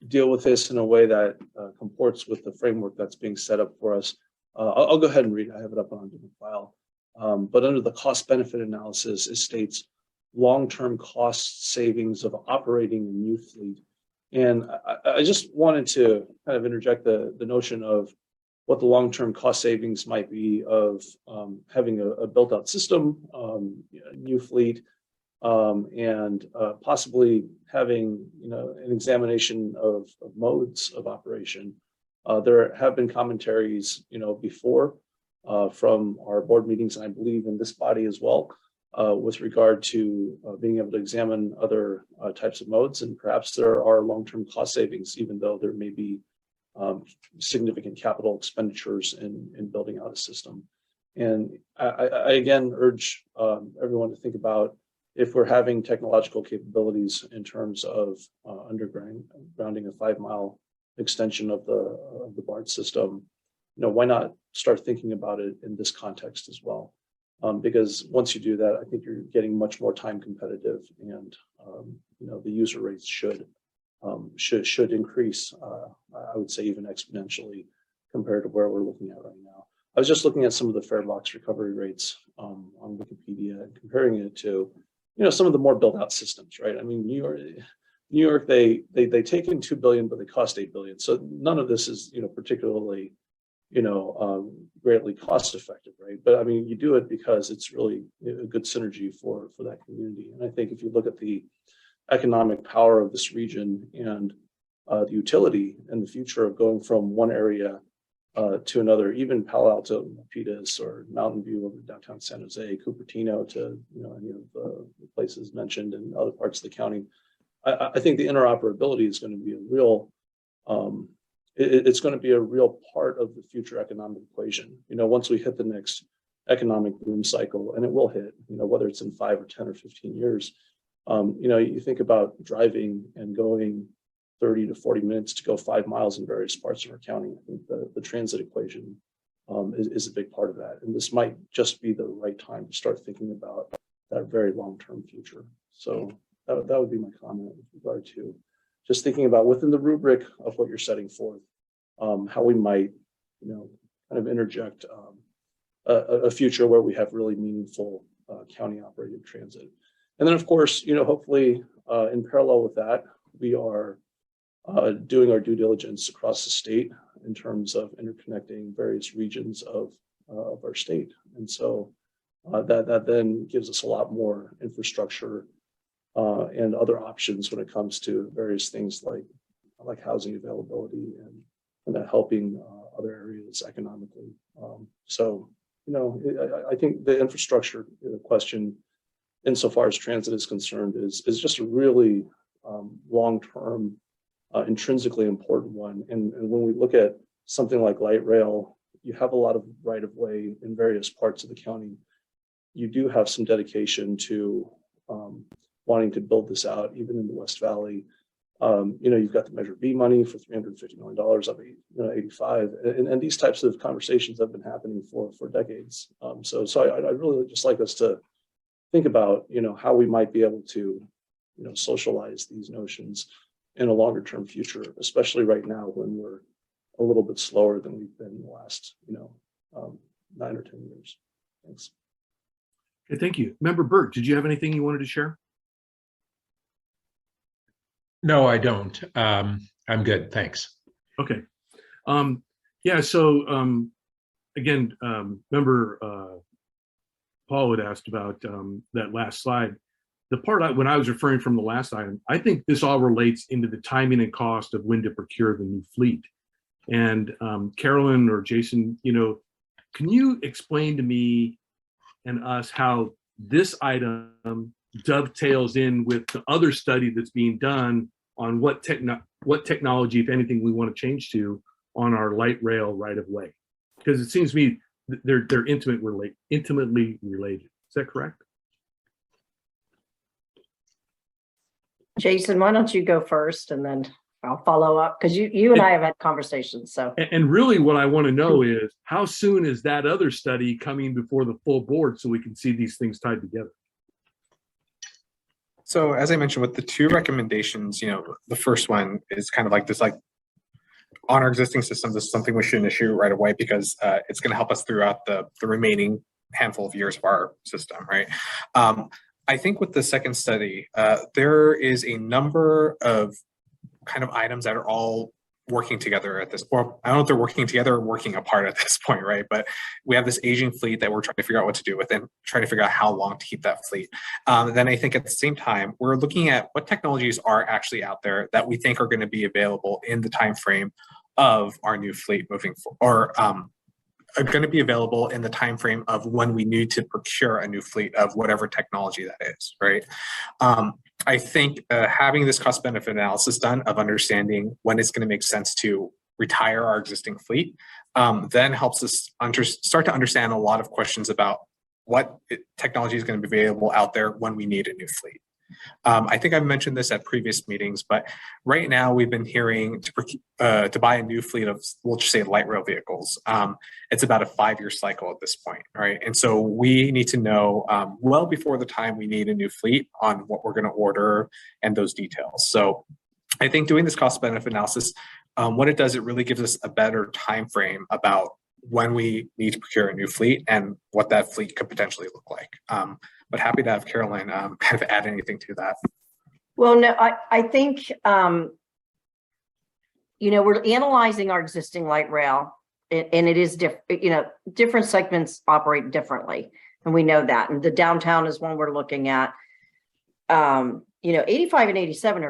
deal with this in a way that comports with the framework that's being set up for us. I'll go ahead and read it. I have it up on a different file. But under the cost benefit analysis, it states long-term cost savings of operating a new fleet. And I just wanted to kind of interject the notion of what the long-term cost savings might be of having a built-out system, a new fleet, and possibly having an examination of modes of operation. There have been commentaries before from our board meetings, and I believe in this body as well, with regard to being able to examine other types of modes, and perhaps there are long-term cost savings, even though there may be significant capital expenditures in building out a system. And I again urge everyone to think about, if we're having technological capabilities in terms of undergrounding a 5-mile extension of the BART system, why not start thinking about it in this context as well? Because once you do that, I think you're getting much more time competitive, and the user rates should increase. I would say even exponentially compared to where we're looking at right now. I was just looking at some of the fare box recovery rates on Wikipedia and comparing it to some of the more built out systems, right? I mean, New York, they take in $2 billion, but they cost $8 billion. So none of this is particularly greatly cost effective, right? But I mean, you do it because it's really a good synergy for that community. And I think if you look at the economic power of this region and the utility and the future of going from one area to another, even Palo Alto, Milpitas, or Mountain View over downtown San Jose, Cupertino, to any of the places mentioned in other parts of the county, I think the interoperability is going to be a real it's going to be a real part of the future economic equation. Once we hit the next economic boom cycle, and it will hit, whether it's in 5 or 10 or 15 years, you think about driving and going 30 to 40 minutes to go 5 miles in various parts of our county. I think the transit equation is a big part of that. And this might just be the right time to start thinking about that very long-term future. So that would be my comment with regard to just thinking about, within the rubric of what you're setting forth, how we might, kind of interject a future where we have really meaningful county operated transit. And then of course, hopefully in parallel with that, we are doing our due diligence across the state in terms of interconnecting various regions of our state. And so that then gives us a lot more infrastructure and other options when it comes to various things like housing availability and helping other areas economically. So, you know, I think the infrastructure question, insofar as transit is concerned, is just a really long-term, intrinsically important one. And when we look at something like light rail, you have a lot of right-of-way in various parts of the county. You do have some dedication to wanting to build this out, even in the West Valley. You know, you've got the Measure B money for $350 million of 85, and these types of conversations have been happening for decades. So I'd really just like us to think about, you know, how we might be able to, you know, socialize these notions in a longer term future, especially right now when we're a little bit slower than we've been in the last, you know, 9 or 10 years. Thanks.
Okay, thank you. Member Burke, did you have anything you wanted to share?
No, I don't. I'm good. Thanks.
Okay. Yeah, so again, member Paul had asked about that last slide. The part when I was referring from the last item, I think this all relates into the timing and cost of when to procure the new fleet. And Carolyn or Jason, you know, can you explain to me and us how this item dovetails in with the other study that's being done on what technology, if anything, we want to change to on our light rail right of way? Because it seems to me they're intimately related. Is that correct?
Jason, why don't you go first and then I'll follow up, because you and I have had conversations. So
And really what I want to know is how soon is that other study coming before the full board so we can see these things tied together?
So as I mentioned, with the two recommendations, you know, the first one is kind of like this, like on our existing system, this is something we shouldn't issue right away because it's going to help us throughout the remaining handful of years of our system, right? I think with the second study, there is a number of kind of items that are all working together at this, or I don't know if they're working together or working apart at this point, right? But we have this aging fleet that we're trying to figure out what to do with and trying to figure out how long to keep that fleet. Then I think at the same time, we're looking at what technologies are actually out there that we think are going to be available in the time frame of our new fleet moving forward, or are going to be available in the time frame of when we need to procure a new fleet of whatever technology that is, right? I think having this cost benefit analysis done of understanding when it's going to make sense to retire our existing fleet then helps us start to understand a lot of questions about what technology is going to be available out there when we need a new fleet. I think I've mentioned this at previous meetings, but right now we've been hearing to buy a new fleet of, we'll just say, light rail vehicles. It's about a 5-year cycle at this point, right? And so we need to know well before the time we need a new fleet on what we're going to order and those details. So I think doing this cost benefit analysis, what it does, it really gives us a better time frame about when we need to procure a new fleet and what that fleet could potentially look like. But happy to have Carolyn kind of add anything to that.
well, no, I think, you know, we're analyzing our existing light rail and it is different, you know, different segments operate differently. And we know that. And the downtown is one we're looking at. You know, 85 and 87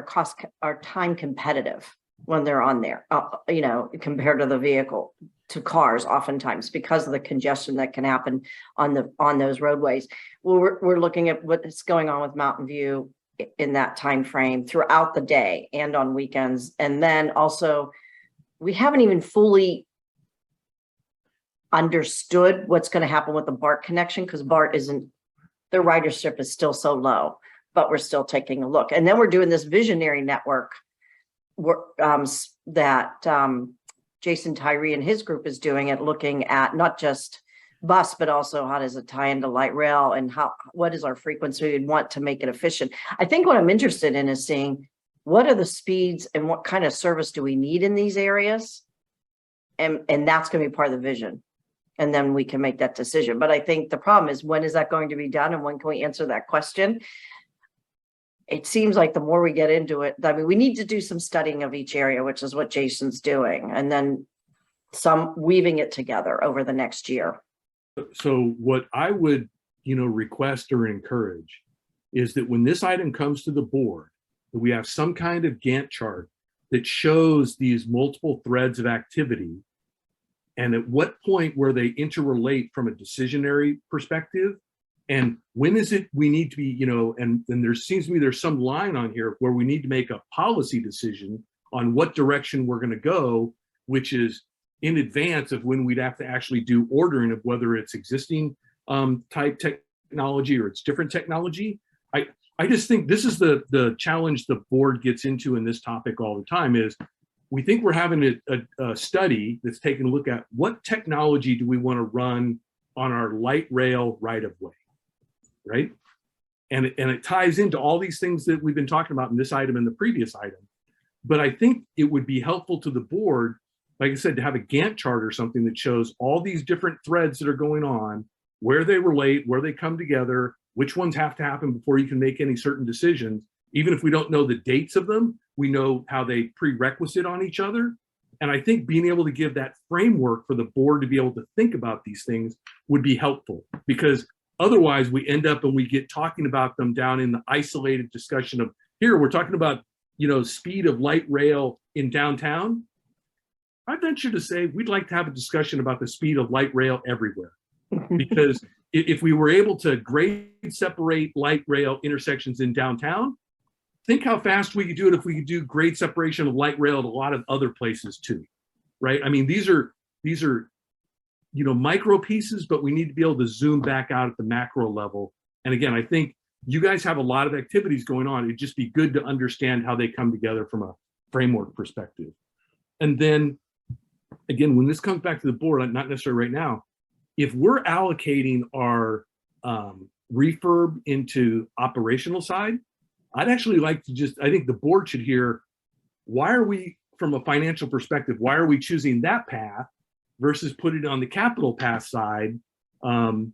are time competitive when they're on there, you know, compared to the vehicle, to cars oftentimes because of the congestion that can happen on those roadways. Well, we're looking at what's going on with Mountain View in that time frame throughout the day and on weekends. And then also we haven't even fully understood what's going to happen with the BART connection, because BART isn't, their ridership is still so low, but we're still taking a look. And then we're doing this visionary network that Jason Tyree and his group is doing it, looking at not just bus, but also how does it tie into light rail and what is our frequency we'd want to make it efficient. I think what I'm interested in is seeing what are the speeds and what kind of service do we need in these areas? And that's going to be part of the vision. And then we can make that decision. But I think the problem is, when is that going to be done? And when can we answer that question? It seems like the more we get into it, I mean, we need to do some studying of each area, which is what Jason's doing, and then some weaving it together over the next year.
So what I would, you know, request or encourage is that when this item comes to the board, that we have some kind of Gantt chart that shows these multiple threads of activity, and at what point where they interrelate from a decisionary perspective, and when is it we need to be, and there seems to me there's some line on here where we need to make a policy decision on what direction we're going to go, which is in advance of when we'd have to actually do ordering of whether it's existing type technology or it's different technology. I just think this is the challenge the board gets into in this topic all the time is we think we're having a study that's taking a look at what technology do we want to run on our light rail right of way, right? And it ties into all these things that we've been talking about in this item and the previous item. But I think it would be helpful to the board, like I said, to have a Gantt chart or something that shows all these different threads that are going on, where they relate, where they come together, which ones have to happen before you can make any certain decisions. Even if we don't know the dates of them, we know how they prerequisite on each other. And I think being able to give that framework for the board to be able to think about these things would be helpful, because otherwise we end up and we get talking about them down in the isolated discussion of here, we're talking about, speed of light rail in downtown. I venture to say we'd like to have a discussion about the speed of light rail everywhere, because if we were able to grade separate light rail intersections in downtown, think how fast we could do it if we could do grade separation of light rail at a lot of other places too, right? I mean, these are micro pieces, but we need to be able to zoom back out at the macro level. And again, I think you guys have a lot of activities going on. It'd just be good to understand how they come together from a framework perspective. And then again, when this comes back to the board, not necessarily right now, if we're allocating our refurb into operational side, I'd actually like to I think the board should hear, why are we, from a financial perspective, why are we choosing that path versus putting it on the capital path side? And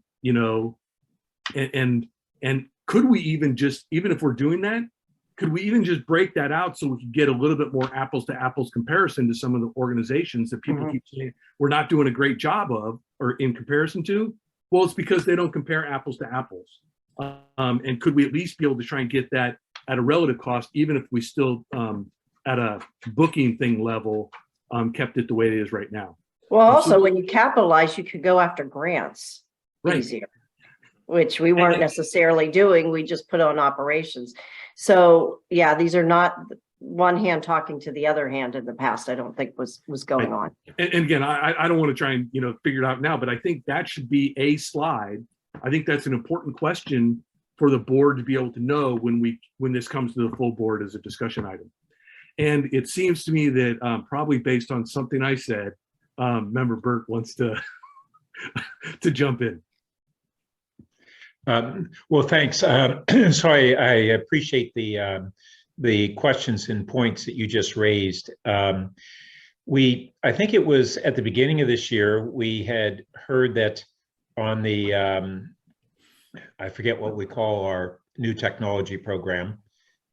could we even if we're doing that, could we even just break that out so we can get a little bit more apples to apples comparison to some of the organizations that people keep saying we're not doing a great job of or in comparison to? Well, it's because they don't compare apples to apples. And could we at least be able to try and get that at a relative cost, even if we still at a booking thing level kept it the way it is right now?
Well, also when you capitalize, you could go after grants easier, which we weren't necessarily doing. We just put on operations. So yeah, these are not one hand talking to the other hand in the past. I don't think was going on.
And again, I don't want to try and figure it out now, but I think that should be a slide. I think that's an important question for the board to be able to know when this comes to the full board as a discussion item. And it seems to me that probably based on something I said, Member Burke wants to to jump in.
Well, thanks. So I appreciate the questions and points that you just raised. I think it was at the beginning of this year, we had heard that on the, I forget what we call our new technology program,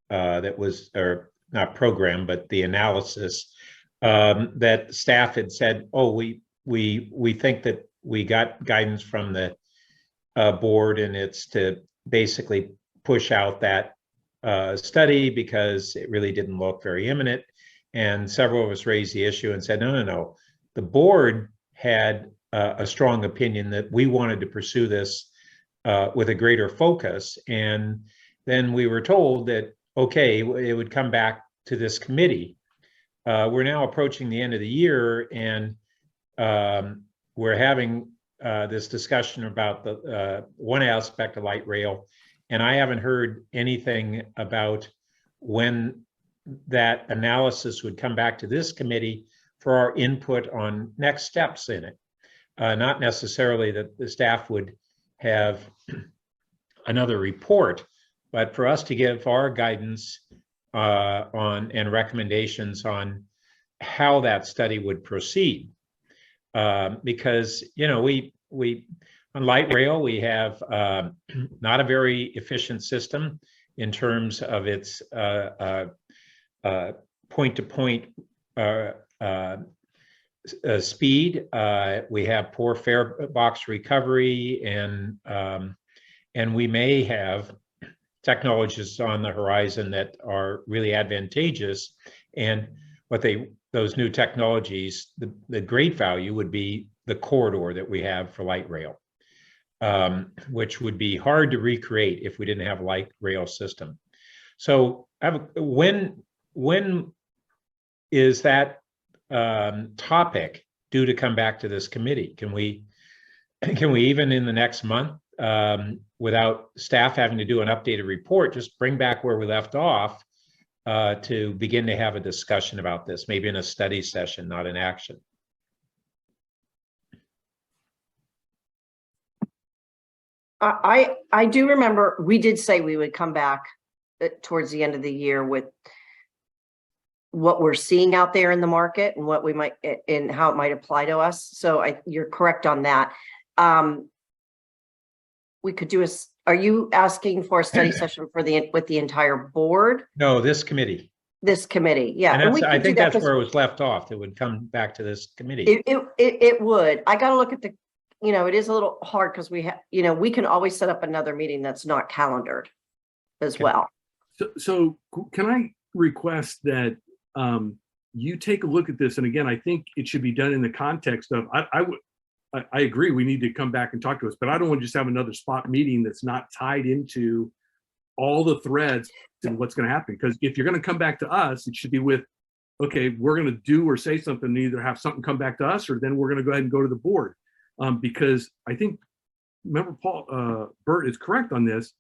that was, or not program, but the analysis, that staff had said, oh, we think that we got guidance from the board, and it's to basically push out that study because it really didn't look very imminent. And several of us raised the issue and said, no. The board had a strong opinion that we wanted to pursue this with a greater focus. And then we were told that, okay, it would come back to this committee. We're now approaching the end of the year, and we're having this discussion about the one aspect of light rail, and I haven't heard anything about when that analysis would come back to this committee for our input on next steps in it. Not necessarily that the staff would have another report, but for us to give our guidance on and recommendations on how that study would proceed. Because we on light rail, we have not a very efficient system in terms of its point-to-point speed. We have poor fare box recovery, and we may have technologies on the horizon that are really advantageous. And those new technologies, the great value would be the corridor that we have for light rail, which would be hard to recreate if we didn't have a light rail system. So when is that topic due to come back to this committee? Can we even in the next month, without staff having to do an updated report, just bring back where we left off to begin to have a discussion about this, maybe in a study session, not in action?
I do remember we did say we would come back towards the end of the year with what we're seeing out there in the market and what we might and how it might apply to us. So you're correct on that. We could do are you asking for a study session with the entire board?
No, this committee.
This committee, yeah.
And I think that's where it was left off. It would come back to this committee.
It would. I got to look at the, it is a little hard because we have, we can always set up another meeting that's not calendared as well.
So can I request that you take a look at this? And again, I think it should be done in the context of, I agree, we need to come back and talk to us, but I don't want to just have another spot meeting that's not tied into all the threads and what's going to happen. Because if you're going to come back to us, it should be with, okay, we're going to do or say something, either have something come back to us, or then we're going to go ahead and go to the board. Because I think, remember, Bert is correct on this,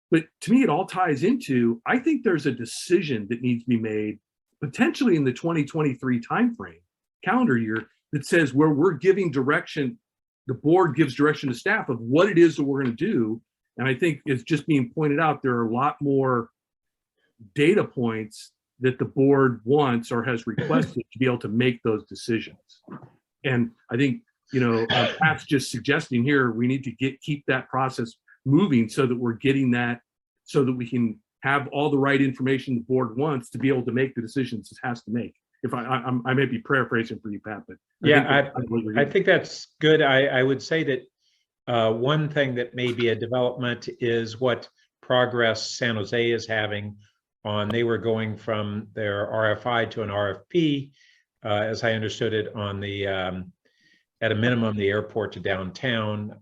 but to me, it all ties into, I think there's a decision that needs to be made potentially in the 2023 timeframe, calendar year, that says where we're giving direction, the board gives direction to staff of what it is that we're going to do. And I think it's just being pointed out, there are a lot more data points that the board wants or has requested to be able to make those decisions. And I think, Pat's just suggesting here, we need to keep that process moving so that we're getting that, so that we can have all the right information the board wants to be able to make the decisions it has to make. If I may be paraphrasing for you, Pat, but
I think that's good. I would say that one thing that may be a development is what progress San Jose is having on, they were going from their RFI to an RFP, as I understood it, on the, at a minimum, the airport to downtown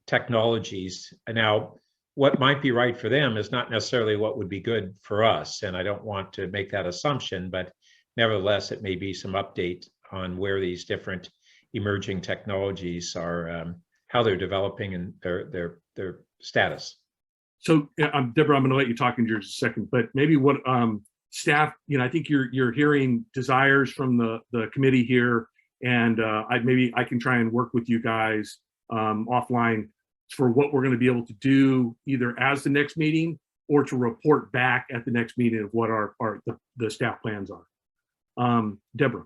technologies. Now, what might be right for them is not necessarily what would be good for us. And I don't want to make that assumption, but nevertheless, it may be some update on where these different emerging technologies are, how they're developing and their status.
So, Deborah, I'm going to let you talk in just a second, but maybe what staff, I think you're hearing desires from the committee here, and maybe I can try and work with you guys offline for what we're going to be able to do either as the next meeting or to report back at the next meeting of what the staff plans are. Deborah.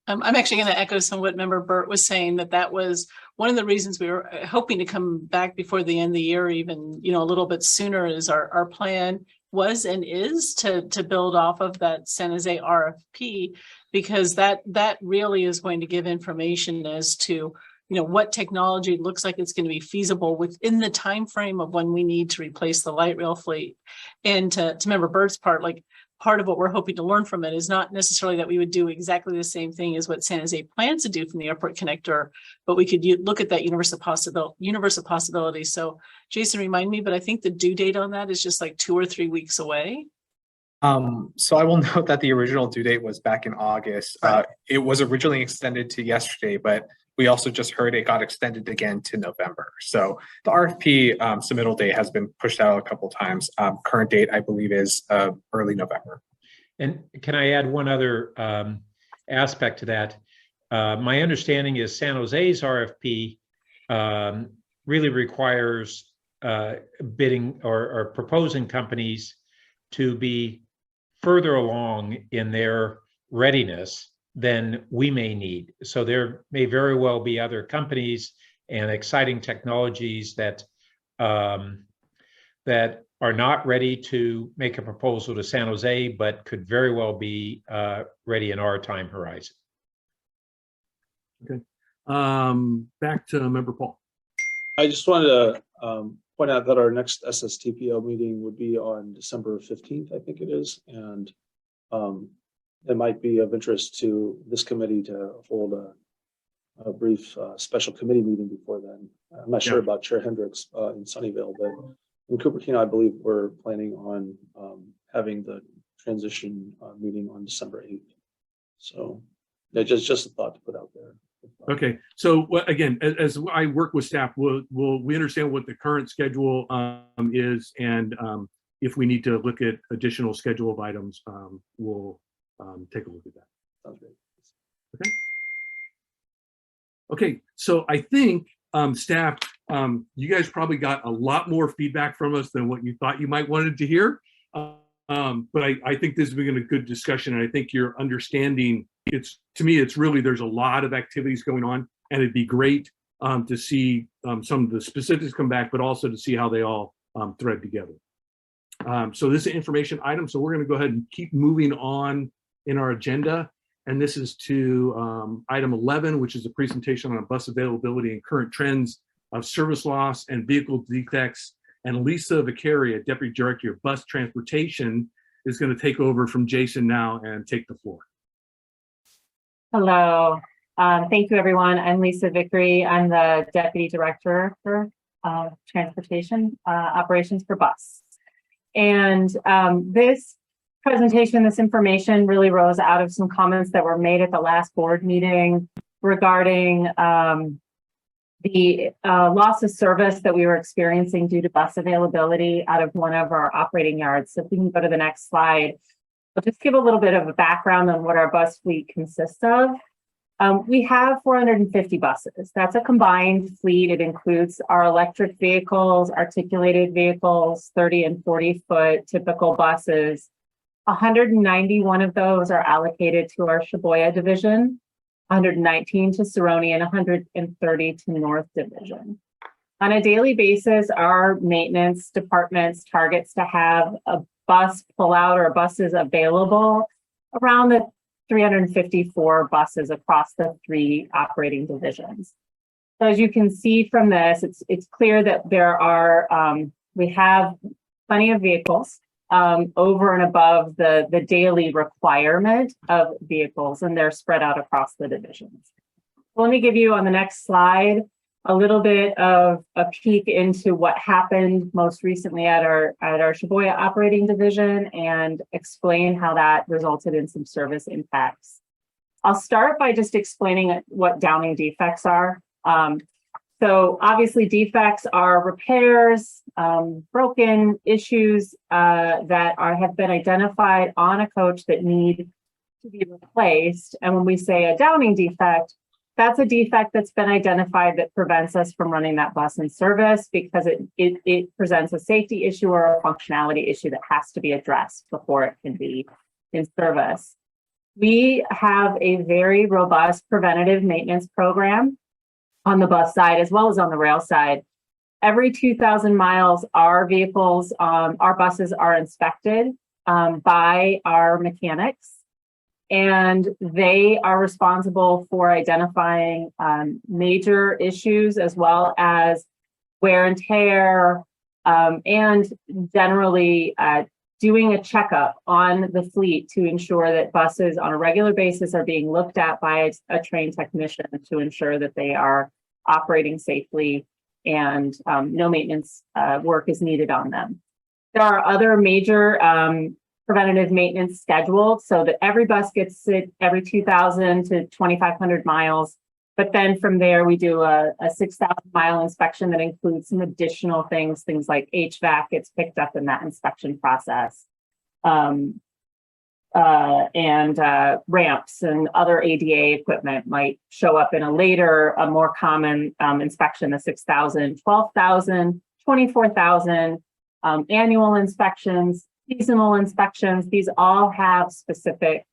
I'm actually going to echo some of what Member Burt was saying, that was one of the reasons we were hoping to come back before the end of the year, even, a little bit sooner, is our plan was and is to build off of that San Jose RFP, because that really is going to give information as to, what technology looks like it's going to be feasible within the time frame of when we need to replace the light rail fleet. And to Member Burt's part, part of what we're hoping to learn from it is not necessarily that we would do exactly the same thing as what San Jose plans to do from the airport connector, but we could look at that universe of possibilities. So Jason, remind me, but I think the due date on that is just 2 or 3 weeks away.
So I will note that the original due date was back in August. It was originally extended to yesterday, but we also just heard it got extended again to November. So the RFP submittal date has been pushed out a couple of times. Current date, I believe, is early November.
And can I add one other aspect to that? My understanding is San Jose's RFP really requires bidding or proposing companies to be further along in their readiness than we may need. So there may very well be other companies and exciting technologies that that are not ready to make a proposal to San Jose, but could very well be ready in our time horizon.
Okay. Back to Member Paul.
I just wanted to point out that our next SSTPO meeting would be on December 15th, I think it is. And it might be of interest to this committee to hold a brief special committee meeting before then. I'm not sure about Chair Hendricks in Sunnyvale, but in Cupertino, I believe we're planning on having the transition meeting on December 8th. So just a thought to put out there.
Okay, so again, as I work with staff, we understand what the current schedule is, and if we need to look at additional schedule of items, we'll take a look at that.
Sounds great.
Okay. Okay, so I think staff, you guys probably got a lot more feedback from us than what you thought you might wanted to hear. But I think this has been a good discussion, and I think you're understanding. To me, it's really, there's a lot of activities going on, and it'd be great to see some of the specifics come back, but also to see how they all thread together. So this is an information item, so we're going to go ahead and keep moving on in our agenda. And this is to item 11, which is a presentation on bus availability and current trends of service loss and vehicle defects. And Lisa Viccaria, Deputy Director of Bus Transportation, is going to take over from Jason now and take the floor.
Hello. Thank you, everyone. I'm Lisa Vickery. I'm the Deputy Director for Transportation Operations for Bus. And this presentation, this information really rose out of some comments that were made at the last board meeting regarding the loss of service that we were experiencing due to bus availability out of one of our operating yards. So if we can go to the next slide, I'll just give a little bit of a background on what our bus fleet consists of. We have 450 buses. That's a combined fleet. It includes our electric vehicles, articulated vehicles, 30 and 40-foot typical buses. 191 of those are allocated to our Shibuya division, 119 to Saroni, and 130 to North Division. On a daily basis, our maintenance departments targets to have a bus pullout or buses available around the 354 buses across the 3 operating divisions. So as you can see from this, it's clear that there are, we have plenty of vehicles over and above the daily requirement of vehicles, and they're spread out across the divisions. So let me give you on the next slide a little bit of a peek into what happened most recently at our Shibuya operating division and explain how that resulted in some service impacts. I'll start by just explaining what downing defects are. So obviously defects are repairs, broken issues that have been identified on a coach that need to be replaced. And when we say a downing defect, that's a defect that's been identified that prevents us from running that bus in service because it presents a safety issue or a functionality issue that has to be addressed before it can be in service. We have a very robust preventative maintenance program on the bus side as well as on the rail side. Every 2,000 miles, our vehicles, our buses are inspected by our mechanics. And they are responsible for identifying major issues as well as wear and tear, and generally doing a checkup on the fleet to ensure that buses on a regular basis are being looked at by a trained technician to ensure that they are operating safely and no maintenance work is needed on them. There are other major preventative maintenance scheduled so that every bus gets it every 2,000 to 2,500 miles. But then from there, we do a 6,000 mile inspection that includes some additional things like HVAC gets picked up in that inspection process. And ramps and other ADA equipment might show up in a later, a more common inspection, the 6,000, 12,000, 24,000 annual inspections, seasonal inspections. These all have specific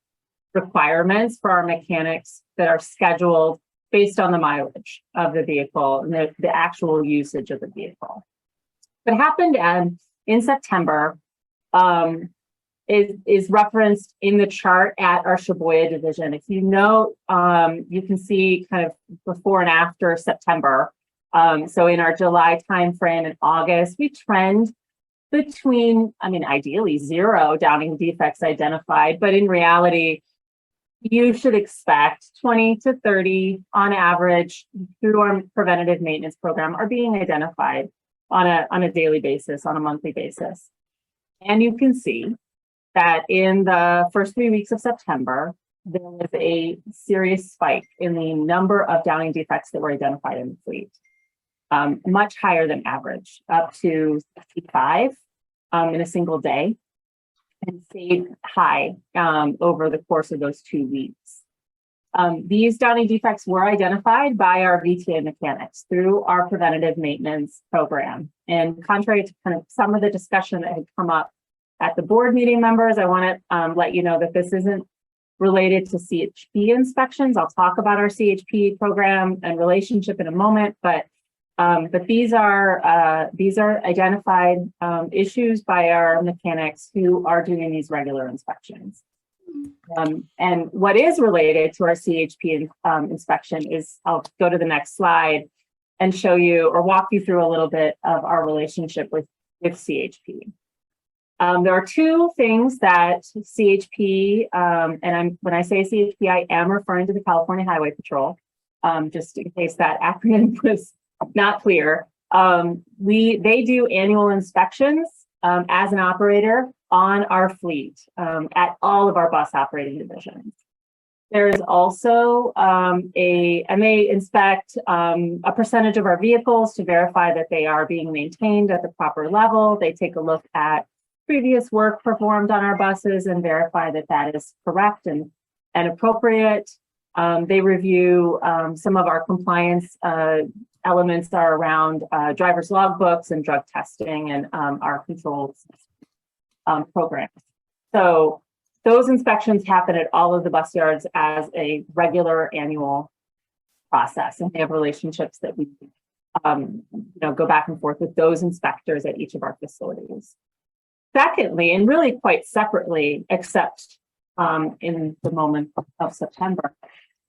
requirements for our mechanics that are scheduled based on the mileage of the vehicle and the actual usage of the vehicle. What happened in September is referenced in the chart at our Shibuya division. If you know, you can see kind of before and after September. So in our July timeframe and August, we trend between, I mean, ideally 0 downing defects identified, but in reality, you should expect 20 to 30 on average through our preventative maintenance program are being identified on a daily basis, on a monthly basis. And you can see that in the first 3 weeks of September, there was a serious spike in the number of downing defects that were identified in the fleet. Much higher than average, up to 65 in a single day, and stayed high over the course of those 2 weeks. These downing defects were identified by our VTA mechanics through our preventative maintenance program. And contrary to kind of some of the discussion that had come up at the board meeting, members, I want to let you know that this isn't related to CHP inspections. I'll talk about our CHP program and relationship in a moment, but these are identified issues by our mechanics who are doing these regular inspections. And what is related to our CHP inspection is, I'll go to the next slide and show you or walk you through a little bit of our relationship with CHP. There are 2 things that CHP, and when I say CHP, I am referring to the California Highway Patrol, just in case that acronym was not clear. They do annual inspections as an operator on our fleet at all of our bus operating divisions. There is also and they inspect a percentage of our vehicles to verify that they are being maintained at the proper level. They take a look at previous work performed on our buses and verify that that is correct and appropriate. They review some of our compliance elements are around driver's logbooks and drug testing and our controls programs. So those inspections happen at all of the bus yards as a regular annual process, and we have relationships that we go back and forth with those inspectors at each of our facilities. Secondly, and really quite separately, except in the moment of September,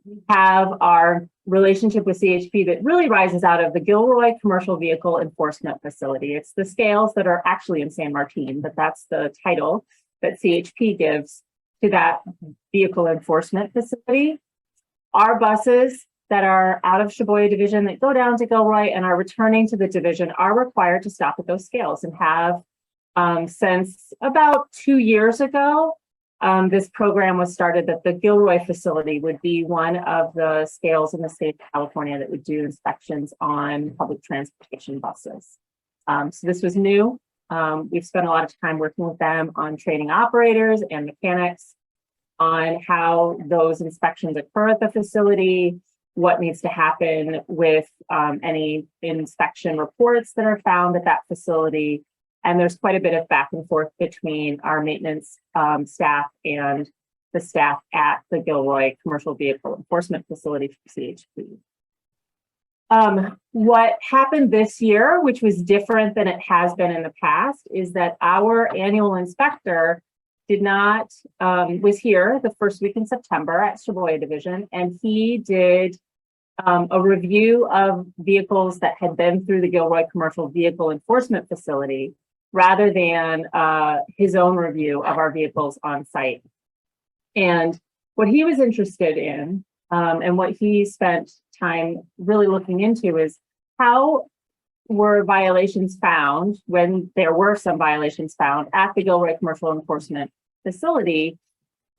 we have our relationship with CHP that really rises out of the Gilroy Commercial Vehicle Enforcement Facility. It's the scales that are actually in San Martin, but that's the title that CHP gives to that vehicle enforcement facility. Our buses that are out of Sheboygan Division that go down to Gilroy and are returning to the division are required to stop at those scales, and have since about 2 years ago. This program was started that the Gilroy facility would be one of the scales in the state of California that would do inspections on public transportation buses. So this was new. We've spent a lot of time working with them on training operators and mechanics on how those inspections occur at the facility, what needs to happen with any inspection reports that are found at that facility. And there's quite a bit of back and forth between our maintenance staff and the staff at the Gilroy Commercial Vehicle Enforcement Facility for CHP. What happened this year, which was different than it has been in the past, is that our annual inspector was here the first week in September at Sheboygan Division, and he did a review of vehicles that had been through the Gilroy Commercial Vehicle Enforcement Facility, rather than his own review of our vehicles on site. And what he was interested in, and what he spent time really looking into, is how were violations found, when there were some violations found at the Gilroy Commercial Enforcement Facility,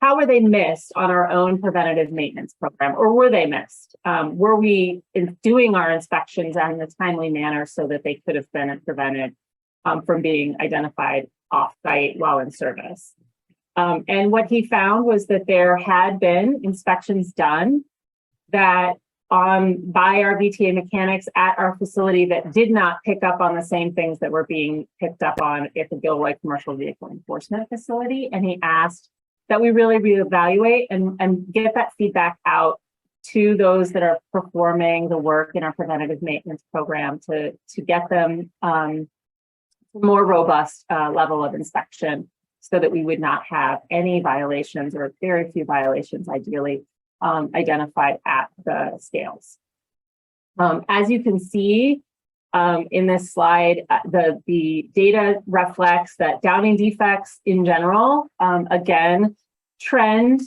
how were they missed on our own preventative maintenance program, or were they missed? Were we doing our inspections in a timely manner so that they could have been prevented from being identified off-site while in service? And what he found was that there had been inspections done that by our VTA mechanics at our facility that did not pick up on the same things that were being picked up on at the Gilroy Commercial Vehicle Enforcement Facility. And he asked that we really reevaluate and get that feedback out to those that are performing the work in our preventative maintenance program to get them more robust level of inspection, so that we would not have any violations, or very few violations, ideally, identified at the scales. As you can see in this slide, the data reflects that downing defects in general, again, trend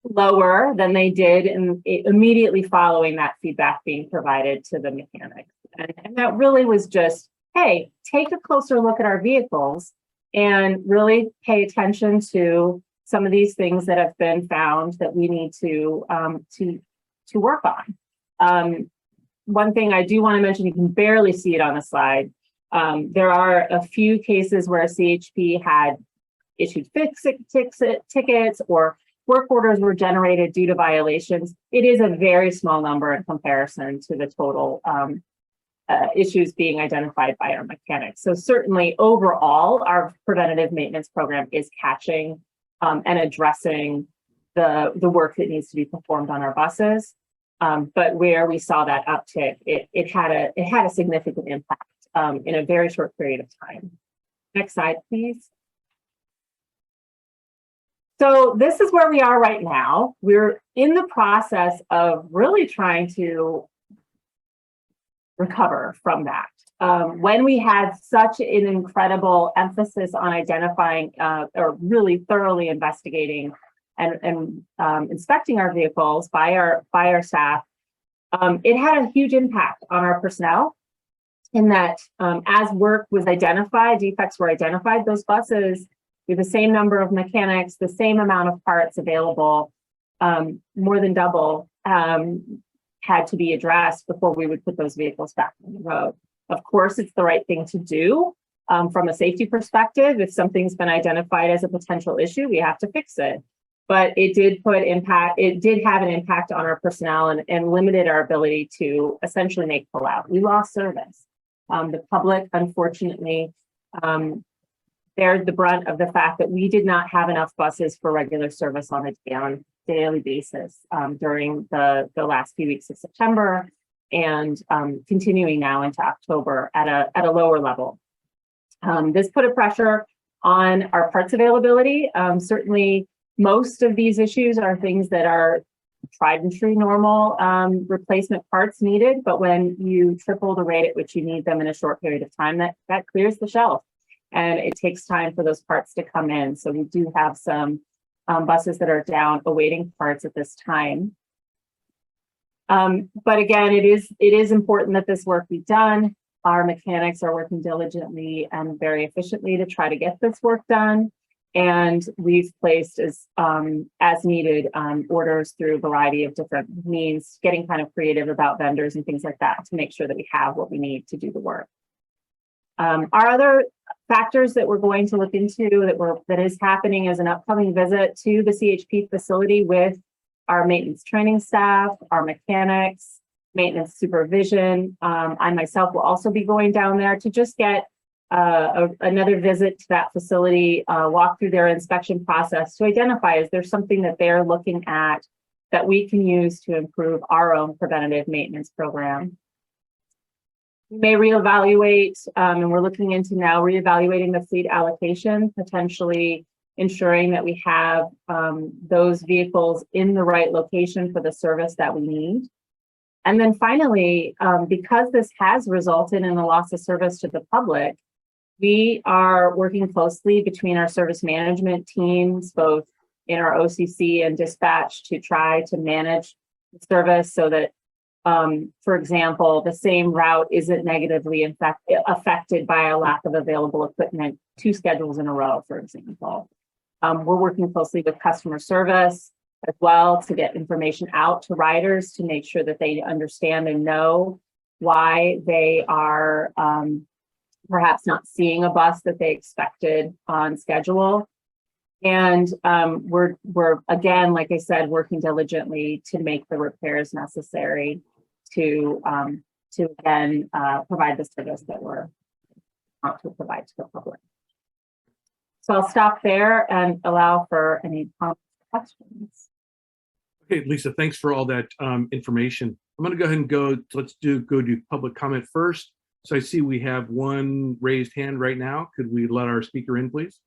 lower than they did immediately following that feedback being provided to the mechanics. And that really was just, hey, take a closer look at our vehicles and really pay attention to some of these things that have been found that we need to work on. One thing I do want to mention, you can barely see it on the slide. There are a few cases where CHP had issued tickets or work orders were generated due to violations. It is a very small number in comparison to the total issues being identified by our mechanics. So certainly overall, our preventative maintenance program is catching and addressing the work that needs to be performed on our buses. But where we saw that uptick, it had a significant impact in a very short period of time. Next slide, please. So this is where we are right now. We're in the process of really trying to recover from that. When we had such an incredible emphasis on identifying or really thoroughly investigating and inspecting our vehicles by our staff, it had a huge impact on our personnel in that as work was identified, defects were identified, those buses with the same number of mechanics, the same amount of parts available, more than double had to be addressed before we would put those vehicles back on the road. Of course, it's the right thing to do from a safety perspective. If something's been identified as a potential issue, we have to fix it. But it did have an impact on our personnel and limited our ability to essentially make pullout. We lost service. The public, unfortunately, bears the brunt of the fact that we did not have enough buses for regular service on a daily basis during the last few weeks of September and continuing now into October at a lower level. This put a pressure on our parts availability. Certainly, most of these issues are things that are tried and true normal replacement parts needed, but when you triple the rate at which you need them in a short period of time, that clears the shelf. And it takes time for those parts to come in. So we do have some buses that are down awaiting parts at this time. But again, it is important that this work be done. Our mechanics are working diligently and very efficiently to try to get this work done. And we've placed as needed orders through a variety of different means, getting kind of creative about vendors and things like that to make sure that we have what we need to do the work. Our other factors that we're going to look into that is happening is an upcoming visit to the CHP facility with our maintenance training staff, our mechanics, maintenance supervision. I myself will also be going down there to just get another visit to that facility, walk through their inspection process to identify is there something that they're looking at that we can use to improve our own preventative maintenance program. We may reevaluate, and we're looking into now reevaluating the fleet allocation, potentially ensuring that we have those vehicles in the right location for the service that we need. And then finally, because this has resulted in a loss of service to the public, we are working closely between our service management teams, both in our OCC and dispatch, to try to manage the service so that for example, the same route isn't negatively affected by a lack of available equipment 2 schedules in a row, for example. We're working closely with customer service as well to get information out to riders to make sure that they understand and know why they are perhaps not seeing a bus that they expected on schedule. And we're again, like I said, working diligently to make the repairs necessary to again provide the service that we're want to provide to the public. So I'll stop there and allow for any questions.
Okay, Lisa, thanks for all that information. I'm going to go ahead and go to public comment first. So I see we have one raised hand right now. Could we let our speaker in, please?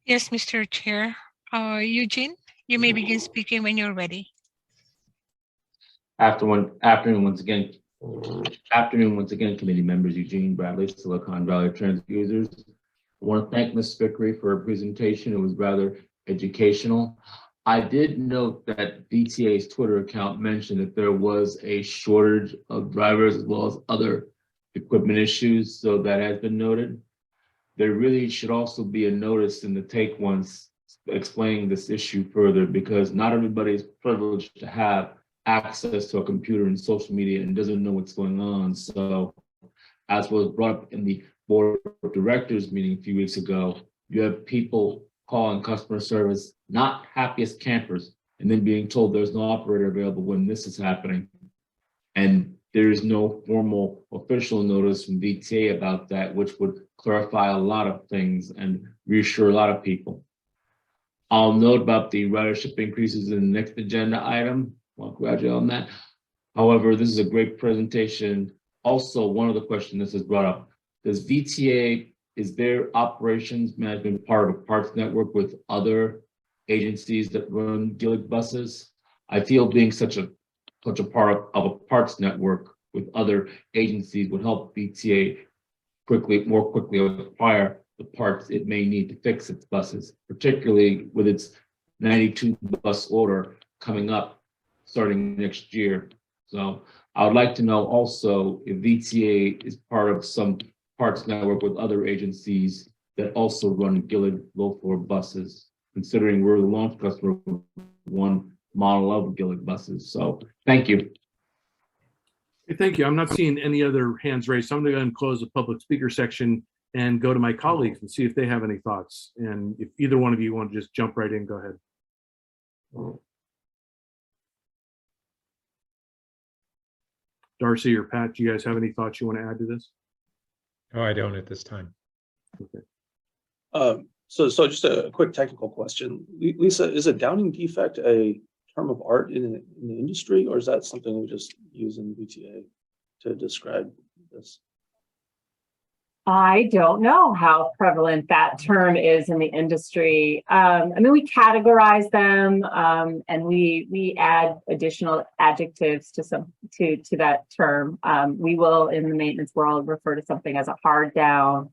Yes, Mr. Chair. Eugene, you may begin speaking when you're ready.
Afternoon once again, committee members, Eugene, Bradley, Silicon Valley Transit users. I want to thank Ms. Vickery for her presentation. It was rather educational. I did note that VTA's Twitter account mentioned that there was a shortage of drivers as well as other equipment issues, so that has been noted. There really should also be a notice in the take once explaining this issue further, because not everybody is privileged to have access to a computer and social media and doesn't know what's going on. So as was brought up in the board of directors meeting a few weeks ago, you have people calling customer service not happiest campers and then being told there's no operator available when this is happening. And there is no formal official notice from VTA about that, which would clarify a lot of things and reassure a lot of people. I'll note about the ridership increases in the next agenda item. I'll congratulate on that. However, this is a great presentation. Also, one of the questions this is brought up, does VTA, is their operations management part of a parts network with other agencies that run Gillig buses? I feel being such a part of a parts network with other agencies would help VTA more quickly acquire the parts it may need to fix its buses, particularly with its 92 bus order coming up starting next year. So I would like to know also if VTA is part of some parts network with other agencies that also run Gillig low floor buses, considering we're the launch customer of one model of Gillig buses. So thank you.
Hey, thank you. I'm not seeing any other hands raised. So I'm going to go ahead and close the public speaker section and go to my colleagues and see if they have any thoughts. And if either one of you want to just jump right in, go ahead. Darcy or Pat, do you guys have any thoughts you want to add to this?
No, I don't at this time.
Okay.
So just a quick technical question. Lisa, is a downing defect a term of art in the industry, or is that something we just use in VTA to describe this?
I don't know how prevalent that term is in the industry. I mean, we categorize them, and we add additional adjectives to that term. We will, in the maintenance world, refer to something as a hard down,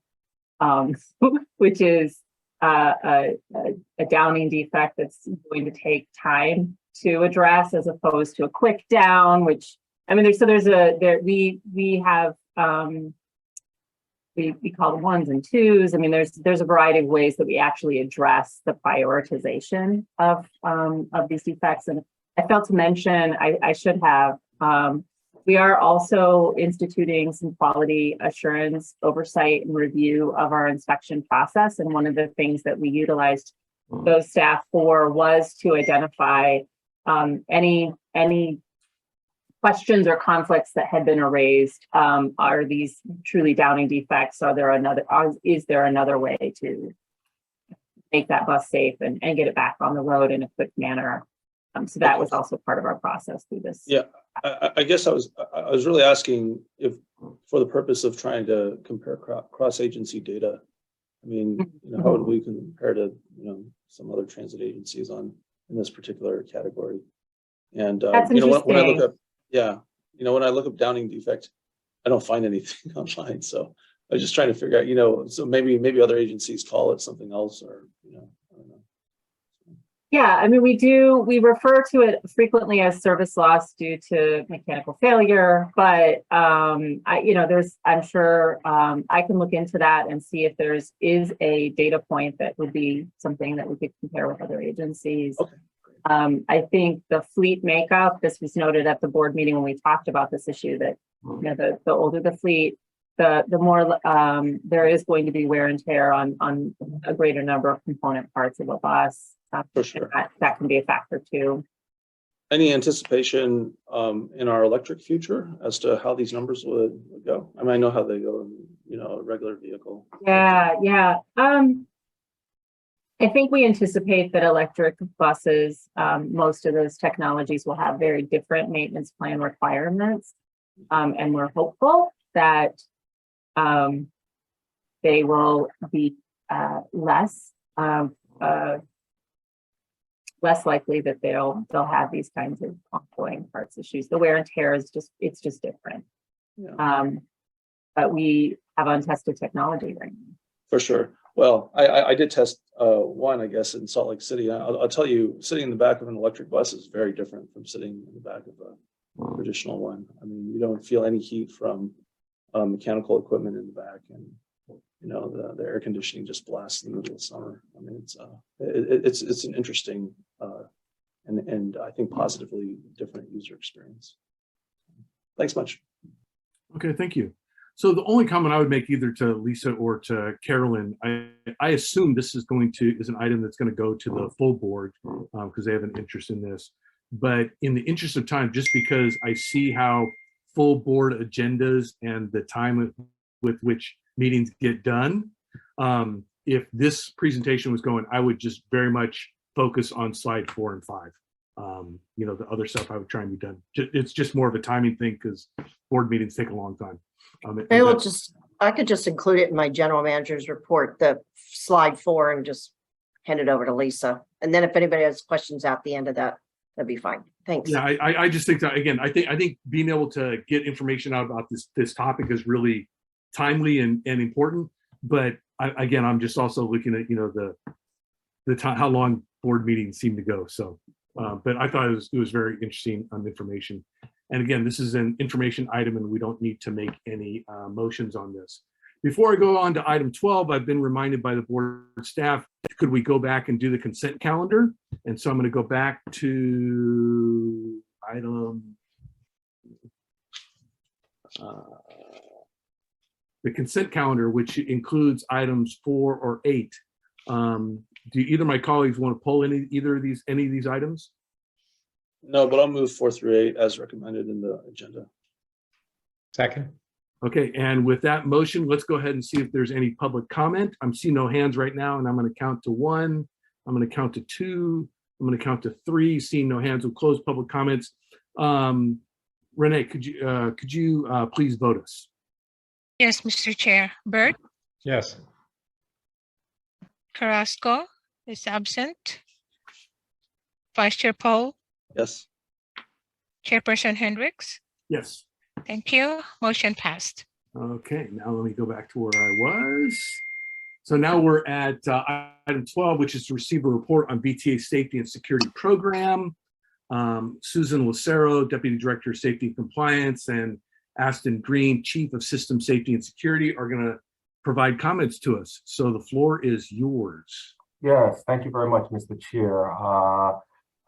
which is a downing defect that's going to take time to address, as opposed to a quick down. Which, I mean, we have. We call them ones and twos. I mean, there's a variety of ways that we actually address the prioritization of these defects. And I failed to mention, I should have, we are also instituting some quality assurance oversight and review of our inspection process. And one of the things that we utilized those staff for was to identify any questions or conflicts that had been raised. Are these truly downing defects? Is there another way to make that bus safe and get it back on the road in a quick manner? So that was also part of our process through this.
Yeah, I guess I was really asking if, for the purpose of trying to compare cross-agency data. I mean, how would we compare to some other transit agencies in this particular category? And
That's
when I
interesting.
look up. Yeah, when I look up downing defect, I don't find anything online. So I was just trying to figure out, so maybe other agencies call it something else, or I don't know.
Yeah, I mean, we refer to it frequently as service loss due to mechanical failure, but I'm sure I can look into that and see if is a data point that would be something that we could compare with other agencies. Okay. I think the fleet makeup, this was noted at the board meeting when we talked about this issue, that the older the fleet, the more there is going to be wear and tear on a greater number of component parts of a bus.
For sure.
That can be a factor too.
Any anticipation in our electric future as to how these numbers would go? I mean, I know how they go in, a regular vehicle.
Yeah. I think we anticipate that electric buses, most of those technologies will have very different maintenance plan requirements. And we're hopeful that they will be less less likely that they'll have these kinds of ongoing parts issues. The wear and tear is it's just different.
Yeah.
But we have untested technology right now.
For sure. Well, I did test one, I guess, in Salt Lake City. I'll tell you, sitting in the back of an electric bus is very different from sitting in the back of a traditional one. I mean, you don't feel any heat from mechanical equipment in the back, and you know the air conditioning just blasts in the middle of summer. I mean, it's an interesting and I think positively different user experience. Thanks much.
Okay, thank you. So the only comment I would make either to Lisa or to Carolyn, I assume this is an item that's going to go to the full board because they have an interest in this. But in the interest of time, just because I see how full board agendas and the time with which meetings get done, if this presentation was going, I would just very much focus on slide 4 and 5. You know, the other stuff I would try and be done. It's just more of a timing thing because board meetings take a long time.
I could just include it in my general manager's report, the slide 4, and just hand it over to Lisa. And then if anybody has questions at the end of that, that'd be fine. Thanks.
Yeah, I just think that, again, I think being able to get information out about this topic is really timely and important. But again, I'm just also looking at, you know, the time, how long board meetings seem to go. So, but I thought it was very interesting information. And again, this is an information item and we don't need to make any motions on this. Before I go on to item 12, I've been reminded by the board staff, could we go back and do the consent calendar? And so I'm going to go back to item, the consent calendar, which includes items 4 or 8. Do either of my colleagues want to pull any of these items?
No, but I'll move 4 through 8 as recommended in the agenda.
Second.
Okay, and with that motion, let's go ahead and see if there's any public comment. I'm seeing no hands right now, and I'm going to count to 1. I'm going to count to 2. I'm going to count to 3. Seeing no hands, we'll close public comments. Renee, could you please vote us?
Yes, Mr. Chair. Byrd,
Yes.
Carrasco is absent. Vice Chair Paul,
Yes.
Chairperson Hendricks.
Yes.
Thank you. Motion passed.
Okay, now let me go back to where I was. So now we're at item 12, which is to receive a report on VTA Safety and Security Program. Susan Lucero, Deputy Director of Safety and Compliance, and Aston Green, Chief of System Safety and Security, are going to provide comments to us. So the floor is yours.
Yes, thank you very much, Mr. Chair.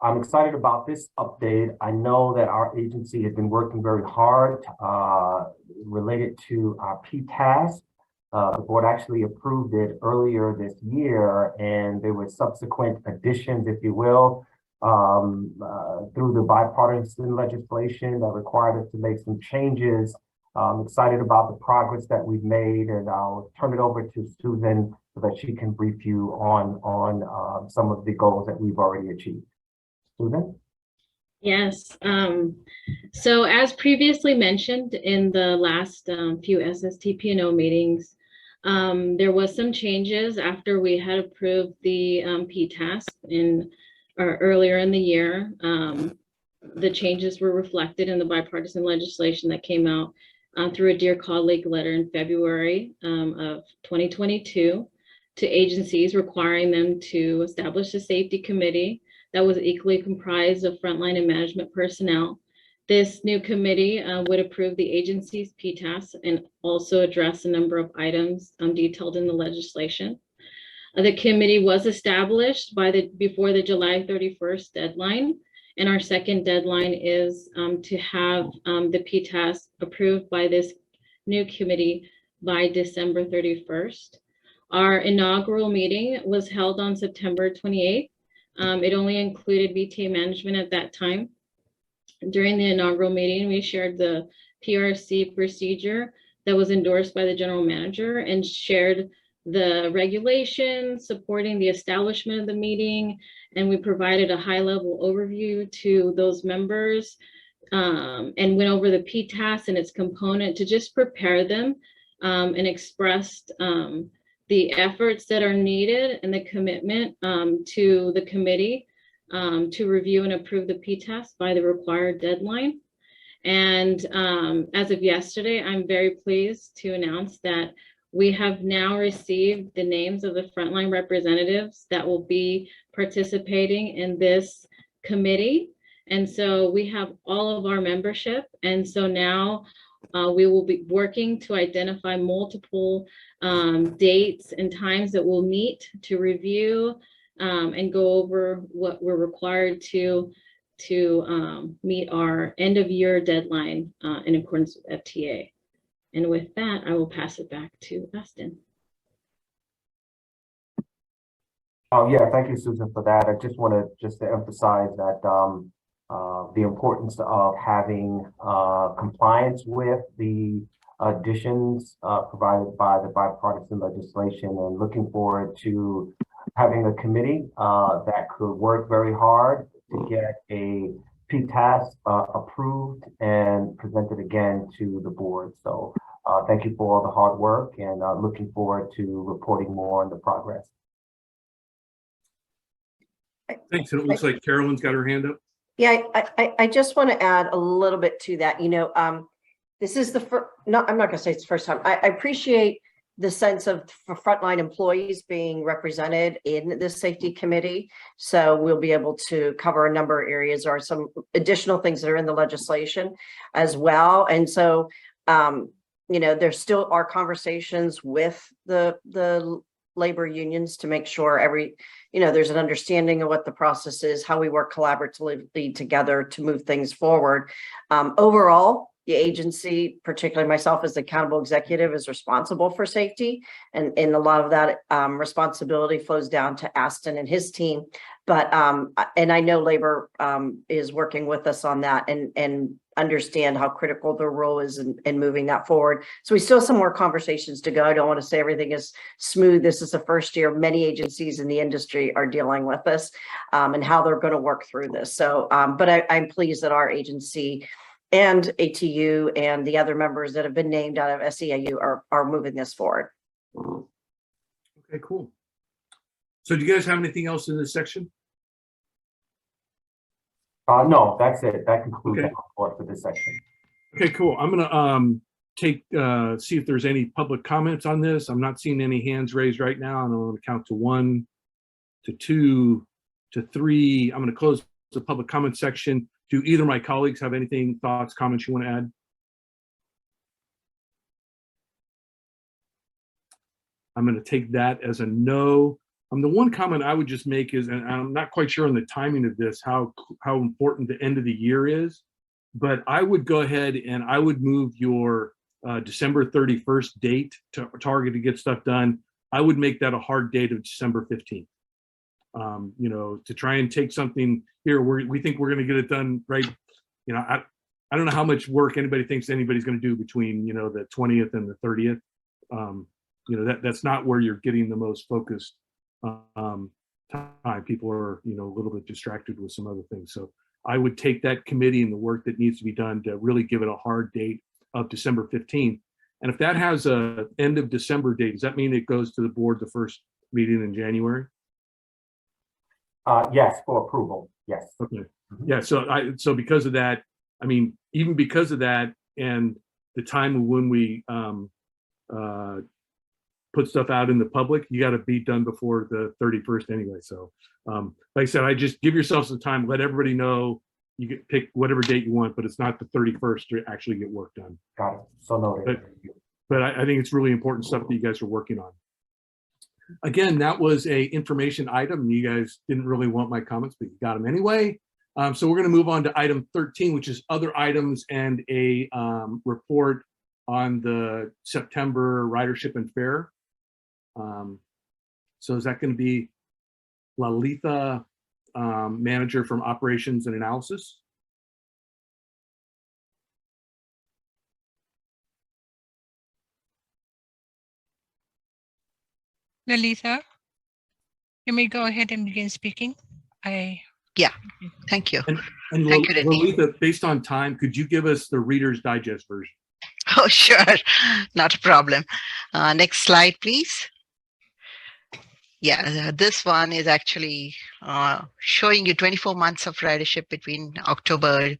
I'm excited about this update. I know that our agency has been working very hard related to our PTAS. The board actually approved it earlier this year, and there were subsequent additions, if you will, through the bipartisan legislation that required us to make some changes. I'm excited about the progress that we've made, and I'll turn it over to Susan so that she can brief you on some of the goals that we've already achieved. Susan?
Yes. So as previously mentioned in the last few SSTPO meetings, there was some changes after we had approved the PTAS earlier in the year. The changes were reflected in the bipartisan legislation that came out through a Dear Colleague letter in February of 2022 to agencies requiring them to establish a safety committee that was equally comprised of frontline and management personnel. This new committee would approve the agency's PTAS and also address a number of items detailed in the legislation. The committee was established before the July 31st deadline, and our second deadline is to have the PTAS approved by this new committee by December 31st. Our inaugural meeting was held on September 28th. It only included VTA management at that time. During the inaugural meeting, we shared the PRC procedure that was endorsed by the general manager and shared the regulations supporting the establishment of the meeting. And we provided a high-level overview to those members and went over the PTAS and its component to just prepare them and expressed the efforts that are needed and the commitment to the committee to review and approve the P-test by the required deadline. And as of yesterday, I'm very pleased to announce that we have now received the names of the frontline representatives that will be participating in this committee. And so we have all of our membership. And so now we will be working to identify multiple dates and times that we'll meet to review and go over what we're required to meet our end of year deadline in accordance with FTA. And with that, I will pass it back to Dustin.
Oh, yeah, thank you, Susan, for that. I just wanted to emphasize that the importance of having compliance with the additions provided by the bipartisan legislation, and looking forward to having a committee that could work very hard to get a P-test approved and presented again to the board. So thank you for all the hard work, and looking forward to reporting more on the progress.
Thanks. And it looks like Carolyn's got her hand up.
Yeah, I just want to add a little bit to that. You know, this is the first, no, I'm not going to say it's the first time. I appreciate the sense of frontline employees being represented in this safety committee. So we'll be able to cover a number of areas or some additional things that are in the legislation as well. And so, you know, there still are conversations with the labor unions to make sure there's an understanding of what the process is, how we work collaboratively together to move things forward. Overall, the agency, particularly myself as the accountable executive, is responsible for safety, and a lot of that responsibility flows down to Aston and his team. But and I know labor is working with us on that and understand how critical their role is in moving that forward. So we still have some more conversations to go. I don't want to say everything is smooth. This is the first year many agencies in the industry are dealing with this and how they're going to work through this. So, but I'm pleased that our agency and ATU and the other members that have been named out of SEIU are moving this forward.
Okay, cool. So do you guys have anything else in this section?
No, that's it. That concludes
Okay.
the report for this section.
Okay, cool. I'm gonna see if there's any public comments on this. I'm not seeing any hands raised right now. I'm gonna count to 1, to 2, to 3. I'm gonna close the public comment section. Do either of my colleagues have anything, thoughts, comments you want to add? I'm going to take that as a no. The one comment I would just make is, and I'm not quite sure on the timing of this, how important the end of the year is, but I would go ahead and I would move your December 31st date to target to get stuff done. I would make that a hard date of December 15th. You know, to try and take something here where we think we're going to get it done right. You know, I don't know how much work anybody thinks anybody's going to do between, you know, the 20th and the 30th. You know, that's not where you're getting the most focused time. People are, you know, a little bit distracted with some other things. So I would take that committee and the work that needs to be done to really give it a hard date of December 15th. And if that has a end of December date, does that mean it goes to the board the first meeting in January?
Yes, for approval. Yes.
Okay. Yeah. So because of that, I mean, even because of that, and the time when we put stuff out in the public, you got to be done before the 31st anyway. So, like I said, I just give yourself some time. Let everybody know you can pick whatever date you want, but it's not the 31st to actually get work done.
Got it. So noted.
But I think it's really important stuff that you guys are working on. Again, that was a information item. You guys didn't really want my comments, but you got them anyway. So we're going to move on to item 13, which is other items and a report on the September ridership and fare. So is that going to be Lalitha, manager from operations and analysis?
Lalitha, you may go ahead and begin speaking.
Yeah, thank you.
And
Thank you, Denise.
Lalitha, based on time, could you give us the Reader's Digest version?
Oh, sure, not a problem. Next slide, please. this one is actually showing you 24 months of ridership between October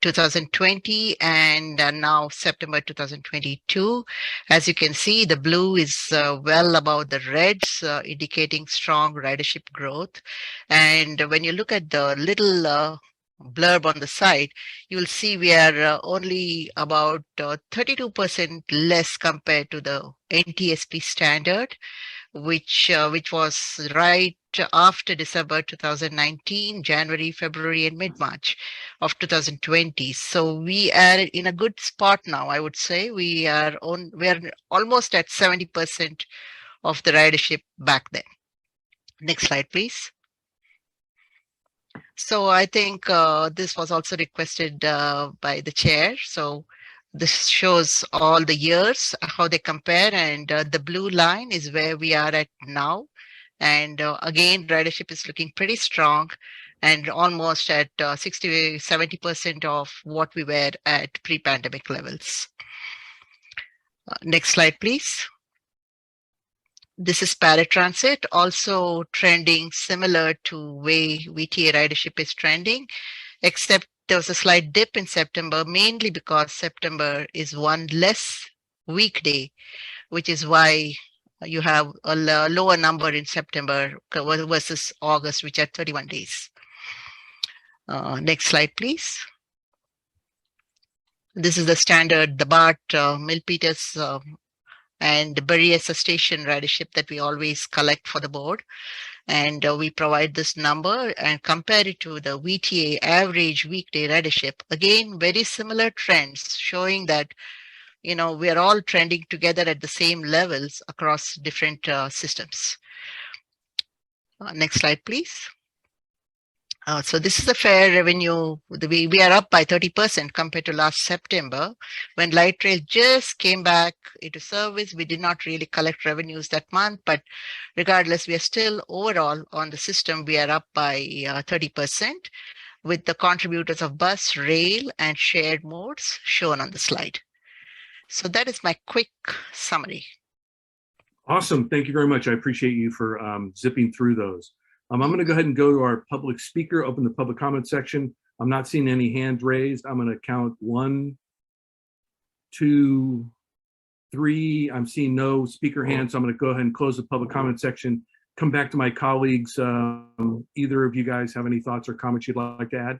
2020 and now September 2022. As you can see, the blue is well above the reds, indicating strong ridership growth. And when you look at the little blurb on the side, you'll see we are only about 32% less compared to the NTSB standard, which was right after December 2019, January, February, and mid-March of 2020. So we are in a good spot now, I would say. We are almost at 70% of the ridership back then. Next slide, please. So I think this was also requested by the chair. So this shows all the years, how they compare, and the blue line is where we are at now. And again, ridership is looking pretty strong and almost at 60–70% of what we were at pre-pandemic levels. Next slide, please. This is paratransit, also trending similar to way VTA ridership is trending, except there was a slight dip in September, mainly because September is one less weekday, which is why you have a lower number in September versus August, which are 31 days. Next slide, please. This is the standard, the BART, Milpitas, and Berryessa station ridership that we always collect for the board. And we provide this number and compare it to the VTA average weekday ridership. Again, very similar trends showing that, you know, we are all trending together at the same levels across different systems. Next slide, please. So this is the fare revenue. We are up by 30% compared to last September. When Light Rail just came back into service, we did not really collect revenues that month, but regardless, we are still overall on the system, we are up by 30% with the contributors of bus, rail, and shared modes shown on the slide. So that is my quick summary.
Awesome. Thank you very much. I appreciate you for zipping through those. I'm going to go ahead and go to our public speaker, open the public comment section. I'm not seeing any hands raised. I'm going to count 1, 2, 3. I'm seeing no speaker hands. So I'm going to go ahead and close the public comment section. Come back to my colleagues. Either of you guys have any thoughts or comments you'd like to add?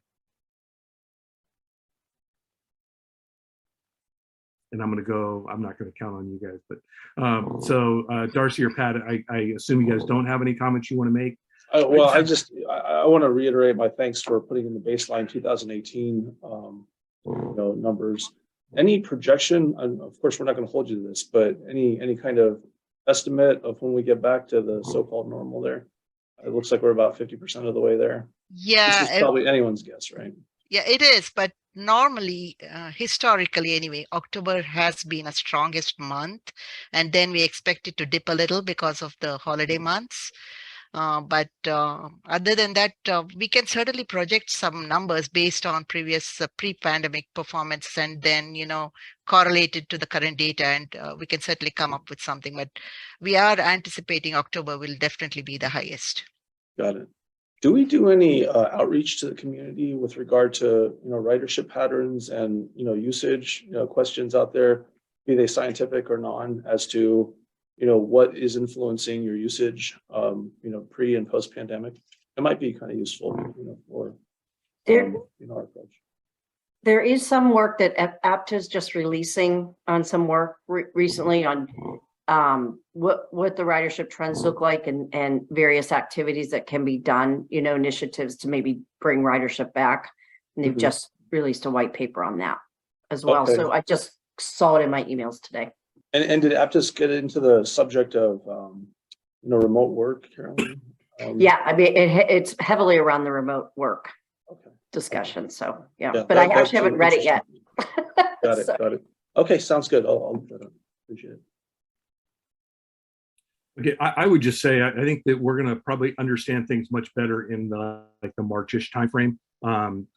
And I'm going to go, I'm not going to count on you guys, but so Darcy or Pat, I assume you guys don't have any comments you want to make?
Well, I want to reiterate my thanks for putting in the baseline 2018 numbers. Any projection, and of course, we're not going to hold you to this, but any kind of estimate of when we get back to the so-called normal there? It looks like we're about 50% of the way there.
Yeah.
This is probably anyone's guess, right?
Yeah, it is. But normally, historically anyway, October has been a strongest month, and then we expect it to dip a little because of the holiday months. But other than that, we can certainly project some numbers based on previous pre-pandemic performance and then, correlated to the current data, and we can certainly come up with something. But we are anticipating October will definitely be the highest.
Got it. Do we do any outreach to the community with regard to, ridership patterns and, usage, questions out there, be they scientific or non, as to what is influencing your usage, pre and post pandemic? It might be kind of useful, for our approach.
There is some work that APTA is just releasing on some work recently on what the ridership trends look like and various activities that can be done, initiatives to maybe bring ridership back. And they've just released a white paper on that as well. Okay. So I just saw it in my emails today.
And did Aptus get into the subject of, remote work, Carolyn?
Yeah, I mean, it's heavily around the remote work discussion. So, yeah, but I actually haven't read it yet.
Got it, got it. Okay, sounds good. I'll look that up. Appreciate it.
Okay, I would just say, I think that we're going to probably understand things much better in the March-ish timeframe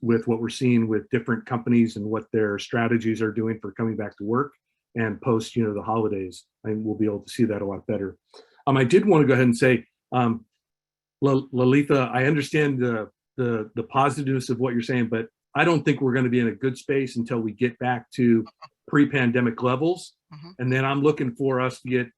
with what we're seeing with different companies and what their strategies are doing for coming back to work. And post, the holidays, and we'll be able to see that a lot better. I did want to go ahead and say, Lalitha, I understand the positiveness of what you're saying, but I don't think we're going to be in a good space until we get back to pre-pandemic levels. And then I'm looking for us to get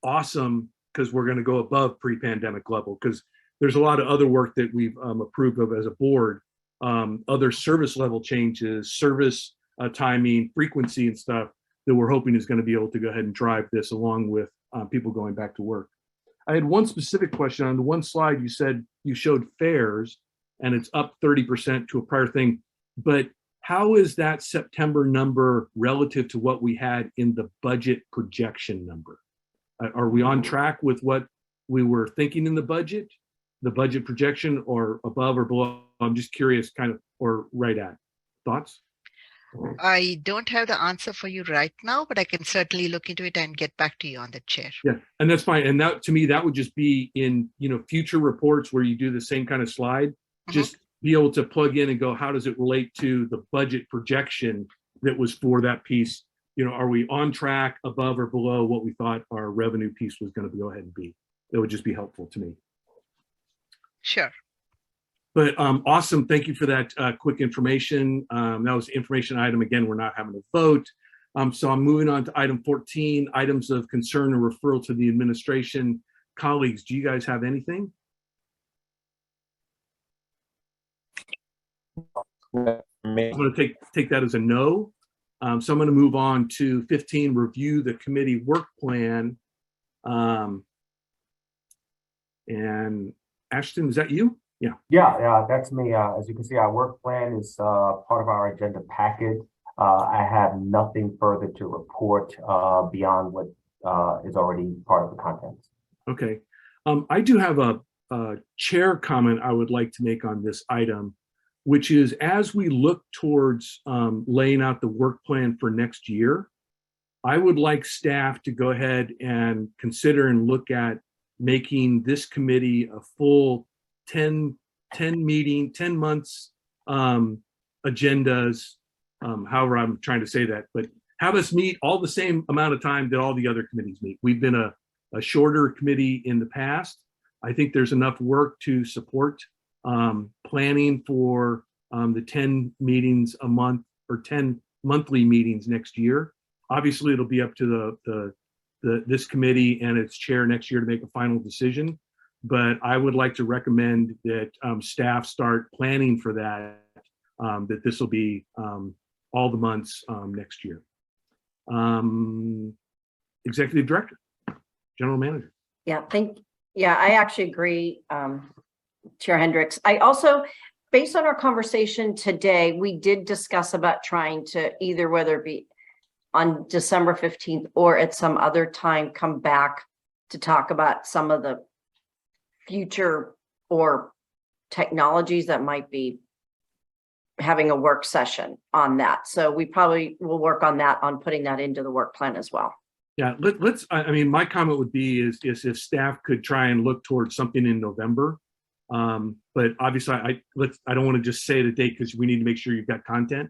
awesome, because we're going to go above pre-pandemic level, because there's a lot of other work that we've approved of as a board, other service level changes, service timing, frequency and stuff that we're hoping is going to be able to go ahead and drive this along with people going back to work. I had one specific question. On the one slide, you said you showed fares and it's up 30% to a prior thing, but how is that September number relative to what we had in the budget projection number? Are we on track with what we were thinking in the budget projection, or above or below? I'm just curious, kind of, or right at. Thoughts?
I don't have the answer for you right now, but I can certainly look into it and get back to you on the chair.
Yeah, and that's fine. And that, to me, that would just be in, future reports where you do the same kind of slide, just be able to plug in and go, how does it relate to the budget projection that was for that piece? Are we on track, above or below what we thought our revenue piece was going to go ahead and be? That would just be helpful to me.
Sure.
But awesome. Thank you for that quick information. That was the information item. Again, we're not having a vote. So I'm moving on to item 14, items of concern and referral to the administration. Colleagues, do you guys have anything? I'm going to take that as a no. So I'm going to move on to 15, review the committee work plan. And Ashton, is that you? Yeah.
Yeah, that's me. As you can see, our work plan is part of our agenda packet. I have nothing further to report beyond what is already part of the contents.
Okay. I do have a chair comment I would like to make on this item, which is, as we look towards laying out the work plan for next year, I would like staff to go ahead and consider and look at making this committee a full 10 months agendas, however I'm trying to say that, but have us meet all the same amount of time that all the other committees meet. We've been a shorter committee in the past. I think there's enough work to support planning for the 10 meetings a month, or 10 monthly meetings next year. Obviously, it'll be up to this committee and its chair next year to make a final decision. But I would like to recommend that staff start planning for that, that this will be all the months next year. Executive Director, General Manager.
Yeah, I actually agree, Chair Hendricks. I also, based on our conversation today, we did discuss about trying to either, whether it be on December 15th or at some other time, come back to talk about some of the future or technologies that might be having a work session on that. So we probably will work on that, on putting that into the work plan as well.
Yeah, I mean, my comment would be is if staff could try and look towards something in November. But obviously I don't want to just say the date, because we need to make sure you've got content.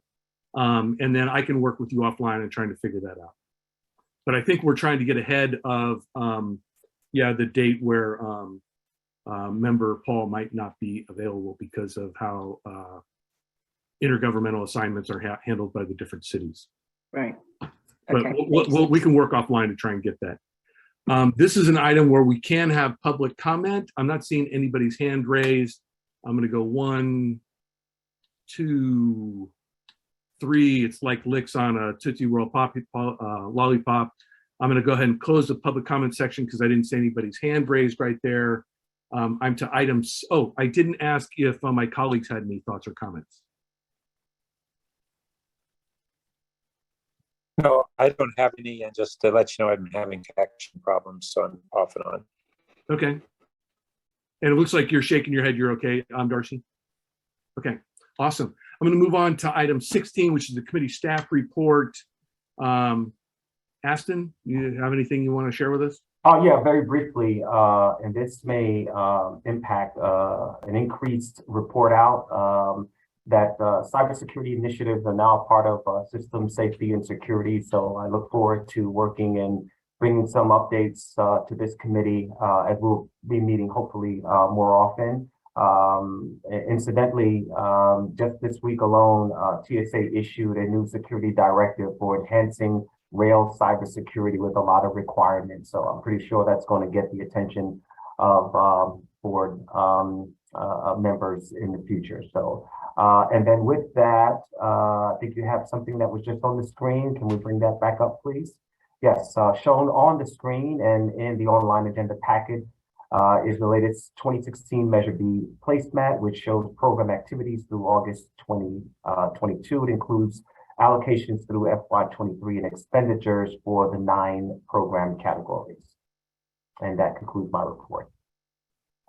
And then I can work with you offline and trying to figure that out. But I think we're trying to get ahead of the date where member Paul might not be available because of how intergovernmental assignments are handled by the different cities.
Right.
But
Okay.
we can work offline to try and get that. This is an item where we can have public comment. I'm not seeing anybody's hand raised. I'm going to go 1, 2, 3. It's like licks on a Tootsie Roll lollipop. I'm going to go ahead and close the public comment section because I didn't see anybody's hand raised right there. I'm to items. Oh, I didn't ask if my colleagues had any thoughts or comments.
No, I don't have any, and just to let you know, I've been having connection problems, so I'm off and on. Okay.
And it looks like you're shaking your head. You're okay, Darcy? Okay, awesome. I'm going to move on to item 16, which is the committee staff report. Aston, you have anything you want to share with us?
Oh, yeah, very briefly. And this may impact an increased report out that cybersecurity initiatives are now part of system safety and security. So I look forward to working in bringing some updates to this committee as we'll be meeting hopefully more often. Incidentally, just this week alone, TSA issued a new security directive for enhancing rail cybersecurity with a lot of requirements. So I'm pretty sure that's going to get the attention of board members in the future. So, and then with that, I think you have something that was just on the screen. Can we bring that back up, please? Yes, shown on the screen and in the online agenda packet is the latest 2016 Measure B placemat, which shows program activities through August 2022. It includes allocations through FY23 and expenditures for the 9 program categories. And that concludes my report.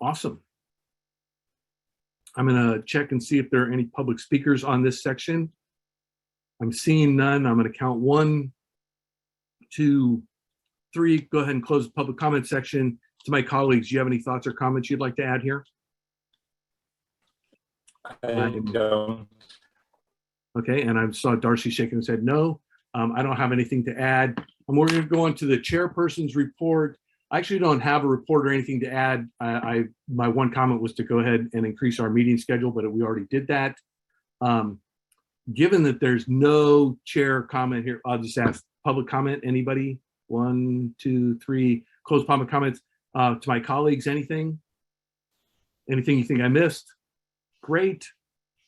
Awesome. I'm going to check and see if there are any public speakers on this section. I'm seeing none. I'm going to count 1, 2, 3. Go ahead and close the public comment section. To my colleagues, do you have any thoughts or comments you'd like to add here?
I don't.
Okay, and I saw Darcy shaking his head no. I don't have anything to add. And we're going to go into the chairperson's report. I actually don't have a report or anything to add. My one comment was to go ahead and increase our meeting schedule, but we already did that. Given that there's no chair comment here, I'll just ask public comment. Anybody? 1, 2, 3. Close public comments. To my colleagues, anything? Anything you think I missed? Great.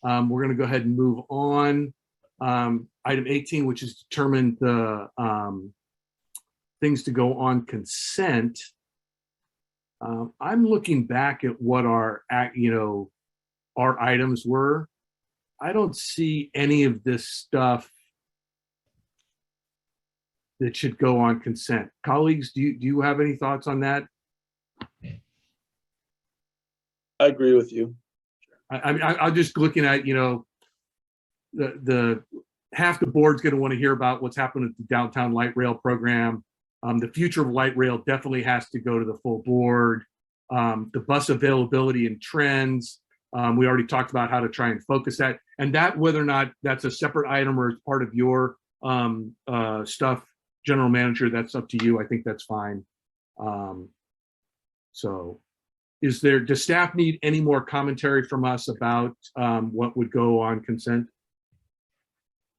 We're going to go ahead and move on. Item 18, which is determine the things to go on consent. I'm looking back at what our items were. I don't see any of this stuff that should go on consent. Colleagues, do you have any thoughts on that?
I agree with you.
I'm just looking at, the half the board's going to want to hear about what's happened with the downtown light rail program. The future of light rail definitely has to go to the full board. The bus availability and trends. We already talked about how to try and focus that, and that whether or not that's a separate item or it's part of your stuff, general manager, that's up to you. I think that's fine. So does staff need any more commentary from us about what would go on consent?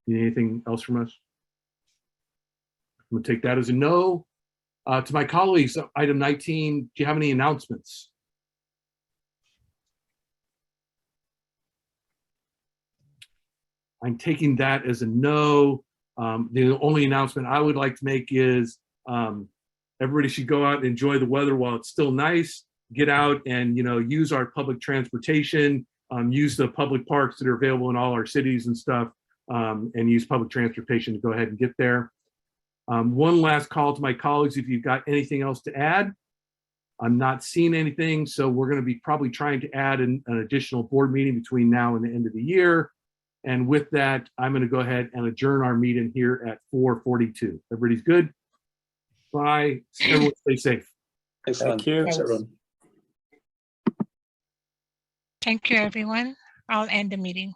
Need anything else from us? I'm gonna take that as a no. To my colleagues, item 19, do you have any announcements? I'm taking that as a no. The only announcement I would like to make is everybody should go out and enjoy the weather while it's still nice. Get out and use our public transportation, use the public parks that are available in all our cities and stuff, and use public transportation to go ahead and get there. One last call to my colleagues, if you've got anything else to add. I'm not seeing anything, so we're going to be probably trying to add an additional board meeting between now and the end of the year. And with that, I'm going to go ahead and adjourn our meeting here at 4:42. Everybody's good? Bye. Everyone stay safe.
Excellent.
Thank you.
Thanks, everyone.
Thank you, everyone. I'll end the meeting.